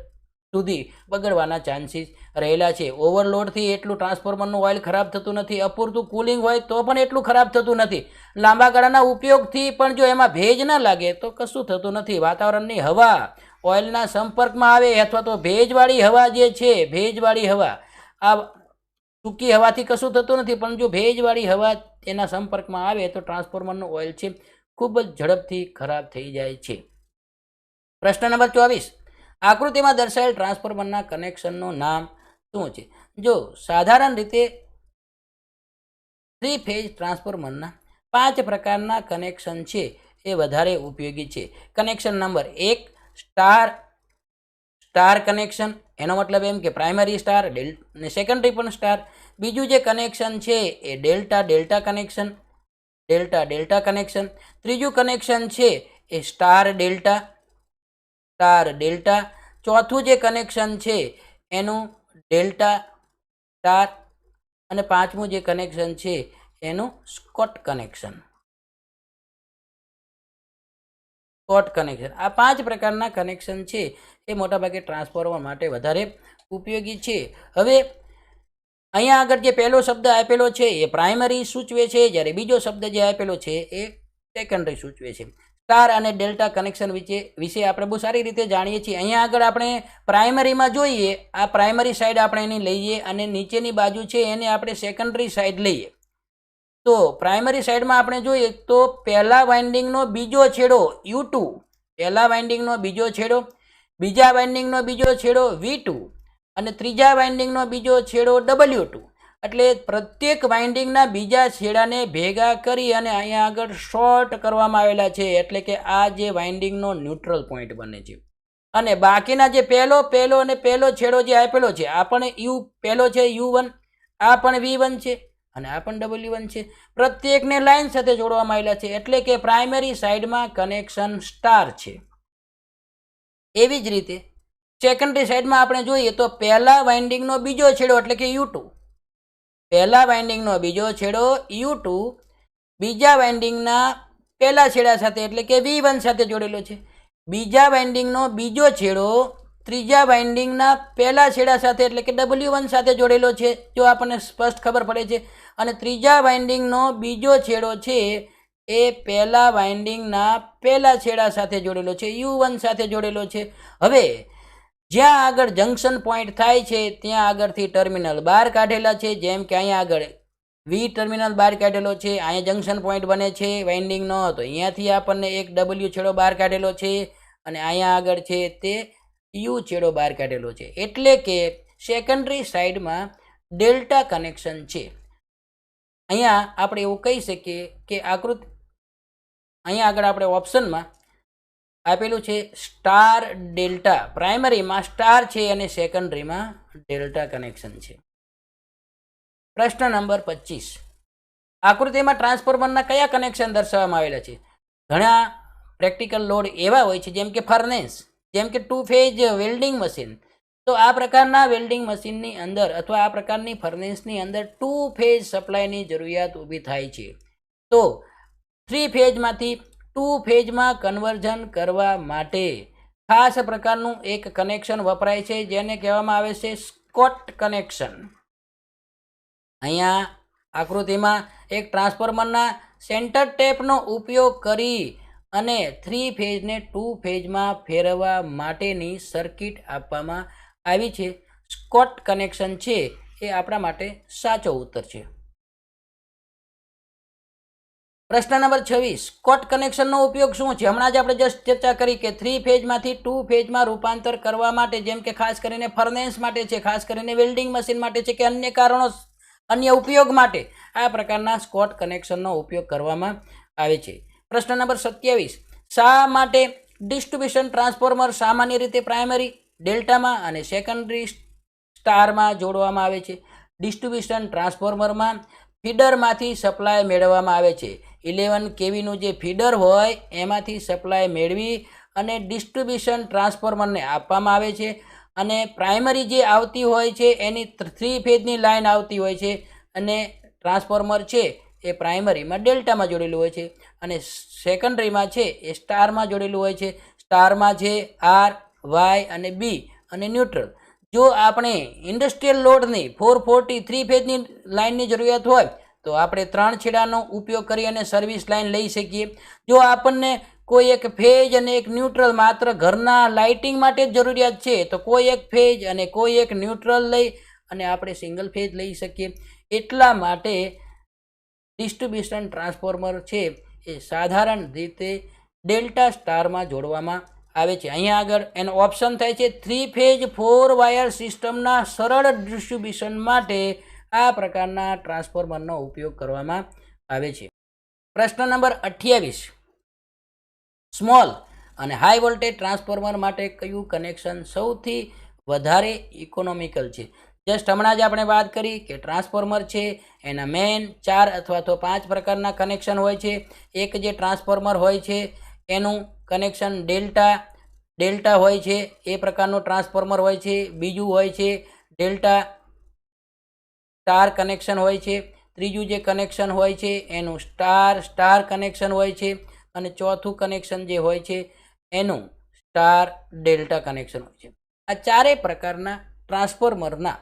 સુધી બગડવાના ચાન્સીસ રહેલા છે. ઓવરલોડથી એટલું ટ્રાન્સફોર્મરનું ઓઇલ ખરાબ થતું નથી, અપૂરતું કુલિંગ હોય તો પણ એટલું ખરાબ થતું નથી, લાંબા ગાળાના ઉપયોગથી પણ જો એમાં ભેજ ના લાગે તો કશું થતું નથી. વાતાવરણની હવા ઓઇલના સંપર્કમાં આવે અથવા તો ભેજવાળી હવા જે છે, ભેજવાળી હવા, આ સૂકી હવાથી કશું થતું નથી, પણ જો ભેજવાળી હવા એના સંપર્કમાં આવે તો ટ્રાન્સફોર્મરનું ઓઇલ છે ખૂબ જ ઝડપથી ખરાબ થઈ જાય છે. પ્રશ્ન નંબર 24, આકૃતિમાં દર્શાવેલ ટ્રાન્સફોર્મરના કનેક્શનનું નામ શું છે? જો સાધારણ રીતે 3 ફેઝ ટ્રાન્સફોર્મરના 5 પ્રકારના કનેક્શન છે એ વધારે ઉપયોગી છે. કનેક્શન નંબર 1, સ્ટાર કનેક્શન, એનો મતલબ એમ કે પ્રાઇમરી સ્ટાર ને સેકન્ડરી પણ સ્ટાર. બીજું જે કનેક્શન છે એ ડેલ્ટા કનેક્શન, ડેલ્ટા કનેક્શન. ત્રીજું કનેક્શન છે એ સ્ટાર ડેલ્ટા. ચોથું જે કનેક્શન છે એનું ડેલ્ટા સ્ટાર, અને પાંચમું જે કનેક્શન છે એનું સ્કોટ કનેક્શન. આ 5 પ્રકારના કનેક્શન છે એ મોટાભાગે ટ્રાન્સફોર્મર માટે વધારે ઉપયોગી છે. હવે અહીંયા આગળ જે પહેલો શબ્દ આપેલો છે એ પ્રાઇમરી સૂચવે છે, જ્યારે બીજો શબ્દ જે આપેલો છે એ સેકન્ડરી સૂચવે છે. સ્ટાર અને ડેલ્ટા કનેક્શન વિશે આપણે બહુ સારી રીતે જાણીએ છીએ. અહીંયા આગળ આપણે પ્રાઇમરીમાં જોઈએ, આ પ્રાઇમરી સાઈડ આપણે એની લઈએ અને નીચેની બાજુ છે એને આપણે સેકન્ડરી સાઈડ લઈએ. તો પ્રાઇમરી સાઈડમાં આપણે જોઈએ તો પહેલા વાઇન્ડિંગનો બીજો છેડો U2, પહેલા વાઇન્ડિંગનો બીજો છેડો, બીજા વાઇન્ડિંગનો બીજો છેડો V2 અને ત્રીજા વાઇન્ડિંગનો બીજો છેડો W2. એટલે પ્રત્યેક વાઇન્ડિંગના બીજા છેડાને ભેગા કરી અને અહીંયા આગળ શોર્ટ કરવામાં આવેલા છે, એટલે કે આ જે વાઇન્ડિંગનો ન્યુટ્રલ પોઈન્ટ બને છે. અને બાકીના જે પહેલો અને પહેલો છેડો જે આપેલો છે આ પણ યુ પહેલો છે U1, આ પણ V1 છે અને આ પણ W1 છે. પ્રત્યેકને લાઈન સાથે જોડવામાં આવેલા છે એટલે કે પ્રાઇમરી સાઈડમાં કનેક્શન સ્ટાર છે. એવી જ રીતે સેકન્ડરી સાઈડમાં આપણે જોઈએ તો પહેલા વાઇન્ડિંગનો બીજો છેડો એટલે કે U2, પહેલા વાઇન્ડિંગનો બીજો છેડો U2 બીજા વાઇન્ડિંગના પહેલા છેડા સાથે એટલે કે V1 સાથે જોડેલો છે. બીજા વાઇન્ડિંગનો બીજો છેડો ત્રીજા વાઇન્ડિંગના પહેલા છેડા સાથે એટલે કે W1 સાથે જોડેલો છે, જો આપણને સ્પષ્ટ ખબર પડે છે. અને ત્રીજા વાઇન્ડિંગનો બીજો છેડો છે એ પહેલા વાઇન્ડિંગના પહેલા છેડા સાથે જોડેલો છે, U1 સાથે જોડેલો છે. હવે જ્યાં આગળ જંક્શન પોઈન્ટ થાય છે ત્યાં આગળથી ટર્મિનલ બહાર કાઢેલા છે, જેમ કે અહીંયા આગળ V ટર્મિનલ બહાર કાઢેલો છે, અહીંયા જંક્શન પોઈન્ટ બને છે વાઇન્ડિંગનો, તો અહીંયાથી આપણને એક W છેડો બહાર કાઢેલો છે અને અહીંયા આગળ છે તે U છેડો બહાર કાઢેલો છે. એટલે કે સેકન્ડરી સાઈડમાં ડેલ્ટા કનેક્શન છે. અહીંયા આપણે એવું કહી શકીએ કે આકૃતિ અહીંયા આગળ આપણે ઓપ્શનમાં આપેલું છે સ્ટાર ડેલ્ટા, પ્રાઇમરીમાં સ્ટાર છે અને સેકન્ડરીમાં ડેલ્ટા કનેક્શન છે. પ્રશ્ન નંબર 25, આકૃતિમાં ટ્રાન્સફોર્મરના કયા કનેક્શન દર્શાવવામાં આવેલા છે? ઘણા પ્રેક્ટિકલ લોડ એવા હોય છે જેમ કે ફર્નેસ, જેમ કે 2 ફેઝ વેલ્ડિંગ મશીન. તો આ પ્રકારના વેલ્ડિંગ મશીનની અંદર અથવા આ પ્રકારની ફર્નેસની અંદર 2 ફેઝ સપ્લાયની જરૂરિયાત ઊભી થાય છે. તો 3 ફેઝમાંથી 2 ફેઝમાં કન્વર્ઝન કરવા માટે ખાસ પ્રકારનું એક કનેક્શન વપરાય છે જેને કહેવામાં આવે છે સ્કોટ કનેક્શન. અહીંયા આકૃતિમાં એક ટ્રાન્સફોર્મરના સેન્ટર ટેપનો ઉપયોગ કરી અને 3 ફેઝને 2 ફેઝમાં ફેરવવા માટેની સર્કિટ આપવામાં આવી છે. સ્કોટ કનેક્શન છે એ આપણા માટે સાચો ઉત્તર છે. પ્રશ્ન નંબર 26, સ્કોટ કનેક્શનનો ઉપયોગ શું છે? હમણાં જ આપણે જસ્ટ ચર્ચા કરી કે 3 ફેઝમાંથી 2 ફેઝમાં રૂપાંતર કરવા માટે, જેમ કે ખાસ કરીને ફર્નેસ માટે છે, ખાસ કરીને વેલ્ડિંગ મશીન માટે છે કે અન્ય કારણો અન્ય ઉપયોગ માટે આ પ્રકારના સ્કોટ કનેક્શનનો ઉપયોગ કરવામાં આવે છે. પ્રશ્ન નંબર 27, શા માટે ડિસ્ટ્રીબ્યુશન ટ્રાન્સફોર્મર સામાન્ય રીતે પ્રાઇમરી ડેલ્ટામાં અને સેકન્ડરી સ્ટારમાં જોડવામાં આવે છે? ડિસ્ટ્રીબ્યુશન ટ્રાન્સફોર્મરમાં ફીડરમાંથી સપ્લાય મેળવવામાં આવે છે. 11 kVનું જે ફીડર હોય એમાંથી સપ્લાય મેળવી અને ડિસ્ટ્રીબ્યુશન ટ્રાન્સફોર્મરને આપવામાં આવે છે. અને પ્રાઇમરી જે આવતી હોય છે એની 3 ફેઝની લાઇન આવતી હોય છે અને ટ્રાન્સફોર્મર છે એ પ્રાઇમરીમાં ડેલ્ટામાં જોડેલું હોય છે અને સેકન્ડરીમાં છે એ સ્ટારમાં જોડેલું હોય છે. સ્ટારમાં છે R, Y અને B અને ન્યુટ્રલ. જો આપણે ઇન્ડસ્ટ્રીયલ લોડની 440 3 ફેઝની લાઇનની જરૂરિયાત હોય તો આપણે 3 છેડાનો ઉપયોગ કરી અને સર્વિસ લાઇન લઈ શકીએ. જો આપણને કોઈ એક ફેઝ અને એક ન્યુટ્રલ માત્ર ઘરના લાઇટિંગ માટે જ જરૂરિયાત છે તો કોઈ એક ફેઝ અને કોઈ એક ન્યુટ્રલ લઈ અને આપણે સિંગલ ફેઝ લઈ શકીએ. એટલા માટે ડિસ્ટ્રીબ્યુશન ટ્રાન્સફોર્મર છે એ સાધારણ રીતે ડેલ્ટા સ્ટારમાં જોડવામાં આવે છે. અહીંયા આગળ એનો ઓપ્શન થાય છે 3 ફેઝ 4 વાયર સિસ્ટમના સરળ ડિસ્ટ્રીબ્યુશન માટે આ પ્રકારના ટ્રાન્સફોર્મરનો ઉપયોગ કરવામાં આવે છે. પ્રશ્ન નંબર 28, સ્મોલ અને હાઈ વોલ્ટેજ ટ્રાન્સફોર્મર માટે કયું કનેક્શન સૌથી વધારે ઇકોનોમિકલ છે? જસ્ટ હમણાં જ આપણે વાત કરી કે ટ્રાન્સફોર્મર છે એના મેન 4 અથવા તો 5 પ્રકારના કનેક્શન હોય છે. એક જે ટ્રાન્સફોર્મર હોય છે એનું કનેક્શન ડેલ્ટા હોય છે, એ પ્રકારનું ટ્રાન્સફોર્મર હોય છે. બીજું હોય છે ડેલ્ટા સ્ટાર કનેક્શન હોય છે. ત્રીજું જે કનેક્શન હોય છે એનું સ્ટાર કનેક્શન હોય છે અને ચોથું કનેક્શન જે હોય છે એનું સ્ટાર ડેલ્ટા કનેક્શન હોય છે. આ ચારેય પ્રકારના ટ્રાન્સફોર્મરના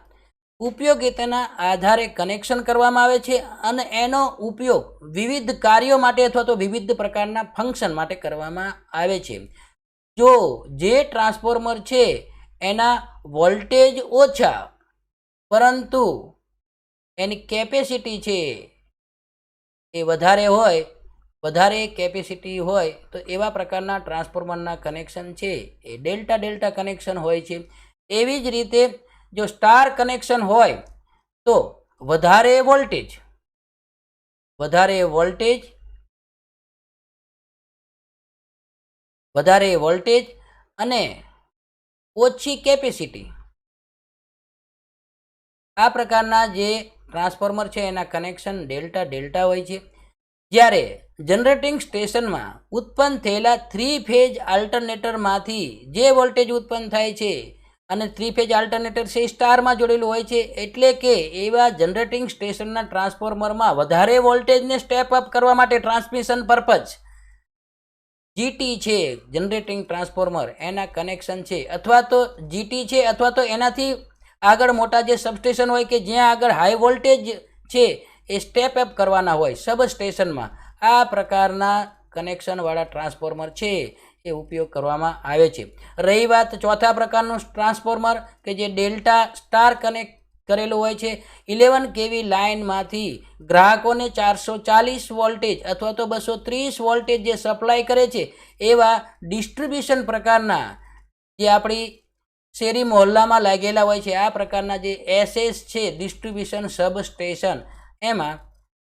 ઉપયોગિતાના આધારે કનેક્શન કરવામાં આવે છે અને એનો ઉપયોગ વિવિધ કાર્યો માટે અથવા તો વિવિધ પ્રકારના ફંક્શન માટે કરવામાં આવે છે. જો જે ટ્રાન્સફોર્મર છે એના વોલ્ટેજ ઓછા પરંતુ એની કેપેસિટી છે એ વધારે કેપેસિટી હોય તો એવા પ્રકારના ટ્રાન્સફોર્મરના કનેક્શન છે એ ડેલ્ટા કનેક્શન હોય છે. એવી જ રીતે જો સ્ટાર કનેક્શન હોય તો વધારે વોલ્ટેજ અને ઓછી કેપેસિટી. આ પ્રકારના જે ટ્રાન્સફોર્મર છે એના કનેક્શન ડેલ્ટા ડેલ્ટા હોય છે. જ્યારે જનરેટિંગ સ્ટેશનમાં ઉત્પન્ન થયેલા 3 ફેઝ આલ્ટરનેટરમાંથી જે વોલ્ટેજ ઉત્પન્ન થાય છે અને 3 ફેઝ આલ્ટરનેટર છે સ્ટારમાં જોડેલું હોય છે, એટલે કે એવા જનરેટિંગ સ્ટેશનના ટ્રાન્સફોર્મરમાં વધારે વોલ્ટેજને સ્ટેપ અપ કરવા માટે ટ્રાન્સમિશન પર્પઝ જીટી છે જનરેટિંગ ટ્રાન્સફોર્મર એના કનેક્શન છે, અથવા તો જીટી છે અથવા તો એનાથી આગળ મોટા જે સબસ્ટેશન હોય કે જ્યાં આગળ હાઈ વોલ્ટેજ છે એ સ્ટેપ અપ કરવાના હોય સબસ્ટેશનમાં, આ પ્રકારના કનેક્શનવાળા ટ્રાન્સફોર્મર છે એ ઉપયોગ કરવામાં આવે છે. રહી વાત ચોથા પ્રકારનું ટ્રાન્સફોર્મર કે જે ડેલ્ટા સ્ટાર કનેક્ટ કરેલું હોય છે. 11 કેવી લાઇનમાંથી ગ્રાહકોને 440 વોલ્ટેજ અથવા તો 230 વોલ્ટેજ જે સપ્લાય કરે છે એવા ડિસ્ટ્રીબ્યુશન પ્રકારના જે આપણી શેરી મોહલ્લામાં લાગેલા હોય છે આ પ્રકારના જે એસએસ છે ડિસ્ટ્રીબ્યુશન સબસ્ટેશન, એમાં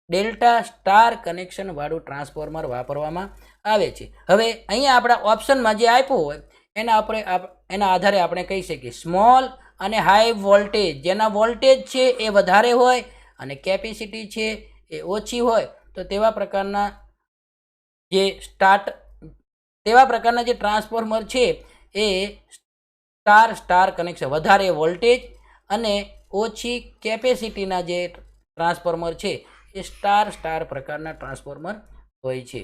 ડેલ્ટા સ્ટાર કનેક્શનવાળું ટ્રાન્સફોર્મર વાપરવામાં આવે છે. હવે અહીંયા આપણા ઓપ્શનમાં જે આપ્યું હોય એના આધારે આપણે કહી શકીએ સ્મોલ અને હાઈ વોલ્ટેજ, જેના વોલ્ટેજ છે એ વધારે હોય અને કેપેસિટી છે એ ઓછી હોય, તો તેવા પ્રકારના જે ટ્રાન્સફોર્મર છે એ સ્ટાર કનેક્શન વધારે વોલ્ટેજ અને ઓછી કેપેસિટીના જે ટ્રાન્સફોર્મર છે એ સ્ટાર પ્રકારના ટ્રાન્સફોર્મર હોય છે.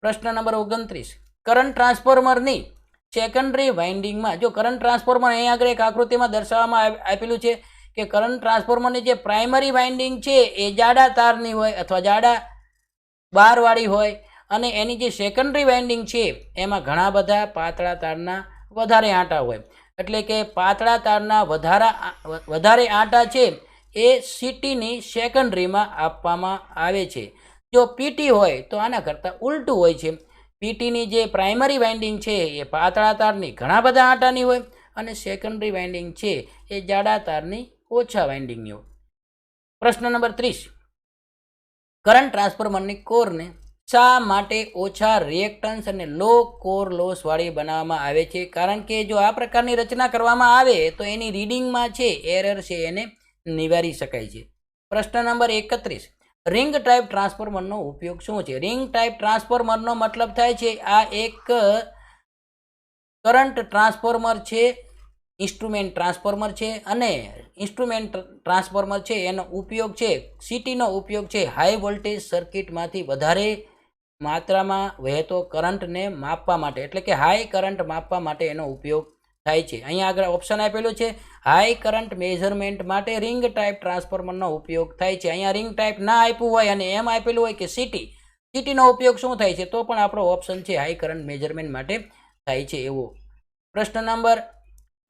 પ્રશ્ન નંબર 29, કરંટ ટ્રાન્સફોર્મરની સેકન્ડરી વાઇન્ડિંગમાં, જો કરંટ ટ્રાન્સફોર્મર અહીં આગળ એક આકૃતિમાં દર્શાવવામાં આપેલું છે કે કરંટ ટ્રાન્સફોર્મરની જે પ્રાઇમરી વાઇન્ડિંગ છે એ જાડા તારની હોય અથવા જાડા બારવાળી હોય, અને એની જે સેકન્ડરી વાઇન્ડિંગ છે એમાં ઘણા બધા પાતળા તારના વધારે આંટા હોય, એટલે કે પાતળા તારના વધારે આંટા છે એ સીટીની સેકન્ડરીમાં આપવામાં આવે છે. જો પીટી હોય તો આના કરતાં ઉલટું હોય છે. પીટીની જે પ્રાઇમરી વાઇન્ડિંગ છે એ પાતળા તારની ઘણા બધા આંટાની હોય અને સેકન્ડરી વાઇન્ડિંગ છે એ જાડા તારની ઓછા વાઇન્ડિંગની હોય. પ્રશ્ન નંબર 30, કરંટ ટ્રાન્સફોર્મરની કોરને શા માટે ઓછા રિએક્ટન્સ અને લો કોર લોસવાળી બનાવવામાં આવે છે? કારણ કે જો આ પ્રકારની રચના કરવામાં આવે તો એની રીડિંગમાં છે એરર છે એને નિવારી શકાય છે. પ્રશ્ન નંબર 31, રિંગ ટાઈપ ટ્રાન્સફોર્મરનો ઉપયોગ શું છે? રિંગ ટાઈપ ટ્રાન્સફોર્મરનો મતલબ થાય છે આ એક કરંટ ટ્રાન્સફોર્મર છે, ઇન્સ્ટ્રુમેન્ટ ટ્રાન્સફોર્મર છે, અને ઇન્સ્ટ્રુમેન્ટ ટ્રાન્સફોર્મર છે એનો ઉપયોગ છે, સીટીનો ઉપયોગ છે હાઈ વોલ્ટેજ સર્કિટમાંથી વધારે માત્રામાં વહેતો કરંટને માપવા માટે, એટલે કે હાઈ કરંટ માપવા માટે એનો ઉપયોગ થાય છે. અહીંયા આગળ ઓપ્શન આપેલું છે હાઈ કરંટ મેઝરમેન્ટ માટે રિંગ ટાઈપ ટ્રાન્સફોર્મરનો ઉપયોગ થાય છે. અહીંયા રિંગ ટાઈપ ના આપ્યું હોય અને એમ આપેલું હોય કે સીટીનો ઉપયોગ શું થાય છે, તો પણ આપણો ઓપ્શન છે હાઈ કરંટ મેઝરમેન્ટ માટે થાય છે એવો. પ્રશ્ન નંબર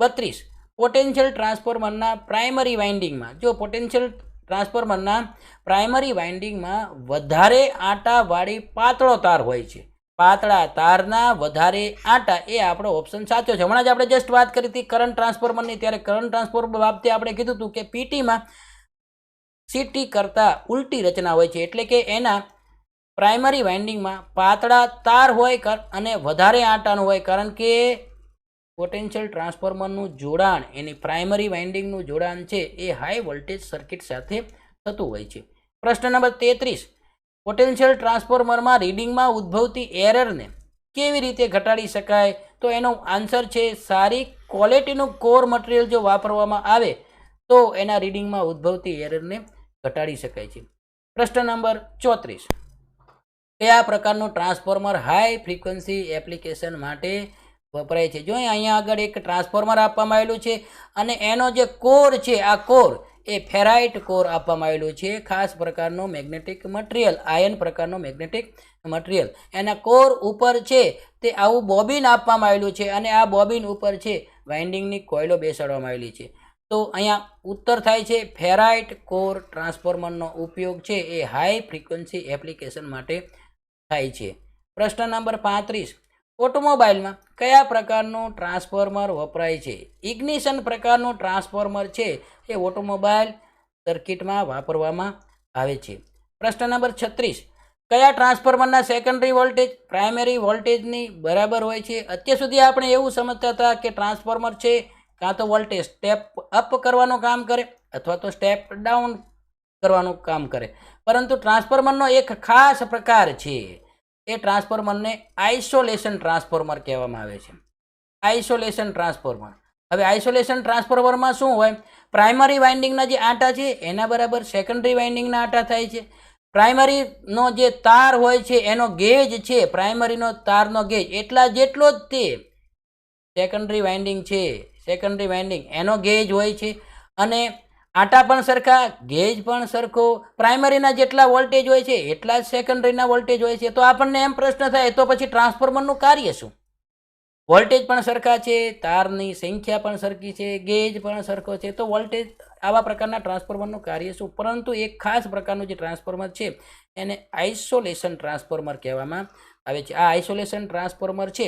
32, પોટેન્શિયલ ટ્રાન્સફોર્મરના પ્રાઇમરી વાઇન્ડિંગમાં, જો પોટેન્શિયલ ટ્રાન્સફોર્મરના પ્રાઇમરી વાઇન્ડિંગમાં વધારે આંટાવાળી પાતળો તાર હોય છે, પાતળા તારના વધારે આંટા, એ આપણો ઓપ્શન સાચો છે. હમણાં જ આપણે જસ્ટ વાત કરી હતી કરંટ ટ્રાન્સફોર્મરની, ત્યારે કરંટ ટ્રાન્સફોર્મર બાબતે આપણે કીધું હતું કે પીટીમાં સીટી કરતાં ઉલટી રચના હોય છે, એટલે કે એના પ્રાઇમરી વાઇન્ડિંગમાં પાતળા તાર હોય અને વધારે આંટાનું હોય, કારણ કે પોટેન્શિયલ ટ્રાન્સફોર્મરનું જોડાણ, એની પ્રાઇમરી વાઇન્ડિંગનું જોડાણ છે એ હાઈ વોલ્ટેજ સર્કિટ સાથે થતું હોય છે. પ્રશ્ન નંબર 33, પોટેન્શિયલ ટ્રાન્સફોર્મરમાં રીડિંગમાં ઉદ્ભવતી એરરને કેવી રીતે ઘટાડી શકાય? તો એનો આન્સર છે સારી ક્વોલિટીનું કોર મટીરિયલ જો વાપરવામાં આવે તો એના રીડિંગમાં ઉદ્ભવતી એરરને ઘટાડી શકાય છે. પ્રશ્ન નંબર 34, કયા પ્રકારનું ટ્રાન્સફોર્મર હાઈ ફ્રીક્વન્સી એપ્લિકેશન માટે વપરાય છે? જો અહીંયા આગળ એક ટ્રાન્સફોર્મર આપવામાં આવેલું છે અને એનો જે કોર છે, આ કોર એ ફેરાઇટ કોર આપવામાં આવેલું છે, ખાસ પ્રકારનો મેગ્નેટિક મટીરિયલ, આયન પ્રકારનો મેગ્નેટિક મટીરિયલ. એના કોર ઉપર છે તે આવું બોબિન આપવામાં આવેલું છે અને આ બોબિન ઉપર છે વાઇન્ડિંગની કોઇલો બેસાડવામાં આવેલી છે. તો અહીંયા ઉત્તર થાય છે ફેરાઇટ કોર ટ્રાન્સફોર્મરનો ઉપયોગ છે એ હાઈ ફ્રીક્વન્સી એપ્લિકેશન માટે થાય છે. પ્રશ્ન નંબર 35, ઓટોમોબાઈલમાં કયા પ્રકારનું ટ્રાન્સફોર્મર વપરાય છે? ઇગ્નિશન પ્રકારનું ટ્રાન્સફોર્મર છે એ ઓટોમોબાઈલ સર્કિટમાં વાપરવામાં આવે છે. પ્રશ્ન નંબર 36, કયા ટ્રાન્સફોર્મરના સેકન્ડરી વોલ્ટેજ પ્રાઇમરી વોલ્ટેજની બરાબર હોય છે? અત્યાર સુધી આપણે એવું સમજતા હતા કે ટ્રાન્સફોર્મર છે કાં તો વોલ્ટેજ સ્ટેપ અપ કરવાનું કામ કરે અથવા તો સ્ટેપ ડાઉન કરવાનું કામ કરે, પરંતુ ટ્રાન્સફોર્મરનો એક ખાસ પ્રકાર છે, એ ટ્રાન્સફોર્મરને આઇસોલેશન ટ્રાન્સફોર્મર કહેવામાં આવે છે. Isolation transformer. હવે આઇસોલેશન ટ્રાન્સફોર્મરમાં શું હોય? પ્રાઇમરી વાઇન્ડિંગના જે આંટા છે એના બરાબર સેકન્ડરી વાઇન્ડિંગના આંટા થાય છે. પ્રાઇમરીનો જે તાર હોય છે એનો ગેજ છે, પ્રાઇમરીનો તારનો ગેજ એટલા જેટલો જ તે સેકન્ડરી વાઇન્ડિંગ છે, સેકન્ડરી વાઇન્ડિંગ એનો ગેજ હોય છે. અને આંટા પણ સરખા, ગેજ પણ સરખો, પ્રાઇમરીના જેટલા વોલ્ટેજ હોય છે એટલા જ સેકન્ડરીના વોલ્ટેજ હોય છે. તો આપણને એમ પ્રશ્ન થાય, તો પછી ટ્રાન્સફોર્મરનું કાર્ય શું? વોલ્ટેજ પણ સરખા છે, તારની સંખ્યા પણ સરખી છે, ગેજ પણ સરખો છે, તો વોલ્ટેજ આવા પ્રકારના ટ્રાન્સફોર્મરનું કાર્ય શું? પરંતુ એક ખાસ પ્રકારનું જે ટ્રાન્સફોર્મર છે એને આઇસોલેશન ટ્રાન્સફોર્મર કહેવામાં આવે છે. આ આઇસોલેશન ટ્રાન્સફોર્મર છે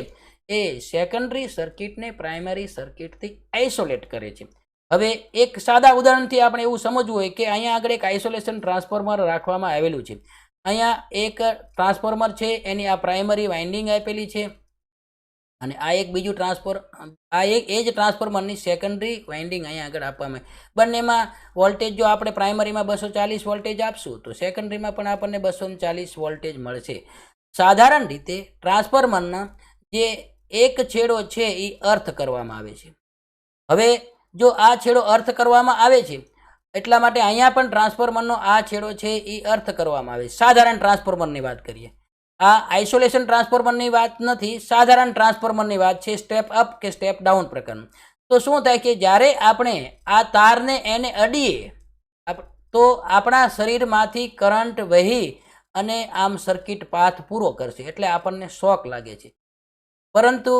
એ સેકન્ડરી સર્કિટને પ્રાઇમરી સર્કિટથી આઇસોલેટ કરે છે. હવે એક સાદા ઉદાહરણથી આપણે એવું સમજવું હોય કે અહીંયા આગળ એક આઇસોલેશન ટ્રાન્સફોર્મર રાખવામાં આવેલું છે. અહીંયા એક ટ્રાન્સફોર્મર છે, એની આ પ્રાઇમરી વાઇન્ડિંગ આપેલી છે અને આ એક બીજું એ જ ટ્રાન્સફોર્મરની સેકન્ડરી વાઇન્ડિંગ અહીંયા આગળ આપવામાં. બંનેમાં વોલ્ટેજ જો આપણે પ્રાઇમરીમાં 240 વોલ્ટેજ આપશું તો સેકન્ડરીમાં પણ આપણને 240 વોલ્ટેજ મળશે. સાધારણ રીતે ટ્રાન્સફોર્મરના જે એક છેડો છે એ અર્થ કરવામાં આવે છે. હવે જો આ છેડો અર્થ કરવામાં આવે છે એટલા માટે અહીંયા પણ ટ્રાન્સફોર્મરનો આ છેડો છે એ અર્થ કરવામાં આવે છે. સાધારણ ટ્રાન્સફોર્મરની વાત કરીએ, આ આઇસોલેશન ટ્રાન્સફોર્મરની વાત નથી, સાધારણ ટ્રાન્સફોર્મરની વાત છે, સ્ટેપ અપ કે સ્ટેપ ડાઉન પ્રકારનું. તો શું થાય કે જ્યારે આપણે આ તારને એને અડીએ તો આપણા શરીરમાંથી કરંટ વહી અને આમ સર્કિટ પાથ પૂરો કરશે, એટલે આપણને શોક લાગે છે. પરંતુ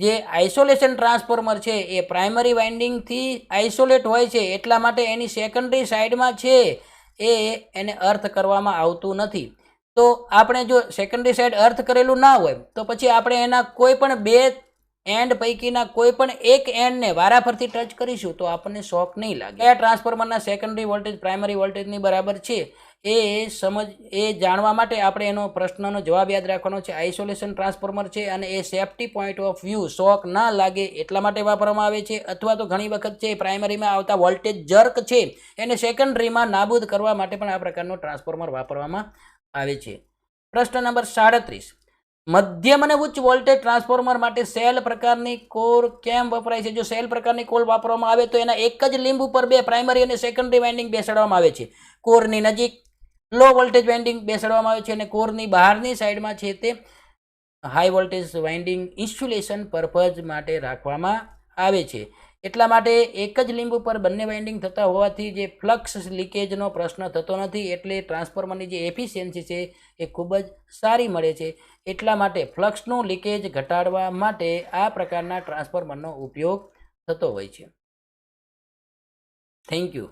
જે આઇસોલેશન ટ્રાન્સફોર્મર છે એ પ્રાઇમરી વાઇન્ડિંગથી આઇસોલેટ હોય છે, એટલા માટે એની સેકન્ડરી સાઈડમાં છે એને અર્થ કરવામાં આવતું નથી. તો આપણે જો સેકન્ડરી સાઈડ અર્થ કરેલું ના હોય તો પછી આપણે એના કોઈ પણ બે એન્ડ પૈકીના કોઈ પણ એક એન્ડને વારાફરતી ટચ કરીશું તો આપણને શોક નહીં લાગે. કયા ટ્રાન્સફોર્મરના સેકન્ડરી વોલ્ટેજ પ્રાઇમરી વોલ્ટેજની બરાબર છે એ જાણવા માટે આપણે એનો પ્રશ્નનો જવાબ યાદ રાખવાનો છે. આઇસોલેશન ટ્રાન્સફોર્મર છે અને એ સેફટી પોઈન્ટ ઓફ વ્યૂ શોક ના લાગે એટલા માટે વાપરવામાં આવે છે, અથવા તો ઘણી વખત છે પ્રાઇમરીમાં આવતા વોલ્ટેજ જર્ક છે એને સેકન્ડરીમાં નાબૂદ કરવા માટે પણ આ પ્રકારનો ટ્રાન્સફોર્મર વાપરવામાં આવે છે. પ્રશ્ન નંબર 37, મધ્યમ અને ઉચ્ચ વોલ્ટેજ ટ્રાન્સફોર્મર માટે સેલ પ્રકારની કોર કેમ વપરાય છે? જો સેલ પ્રકારની કોર વાપરવામાં આવે તો એના એક જ લીંબ ઉપર બે પ્રાઇમરી અને સેકન્ડરી વાઇન્ડિંગ બેસાડવામાં આવે છે. કોરની નજીક લો વોલ્ટેજ વાઇન્ડિંગ બેસાડવામાં આવે છે અને કોરની બહારની સાઈડમાં છે તે high voltage winding insulation purpose માટે રાખવામાં આવે છે. એટલા માટે એક જ લીંબ ઉપર બંને વાઇન્ડિંગ થતા હોવાથી જે ફ્લક્સ લીકેજનો પ્રશ્ન થતો નથી, એટલે ટ્રાન્સફોર્મરની જે એફિશિયન્સી છે એ ખૂબ જ સારી મળે છે. એટલા માટે ફ્લક્સનું લીકેજ ઘટાડવા માટે આ પ્રકારના ટ્રાન્સફોર્મરનો ઉપયોગ થતો હોય છે. Thank you.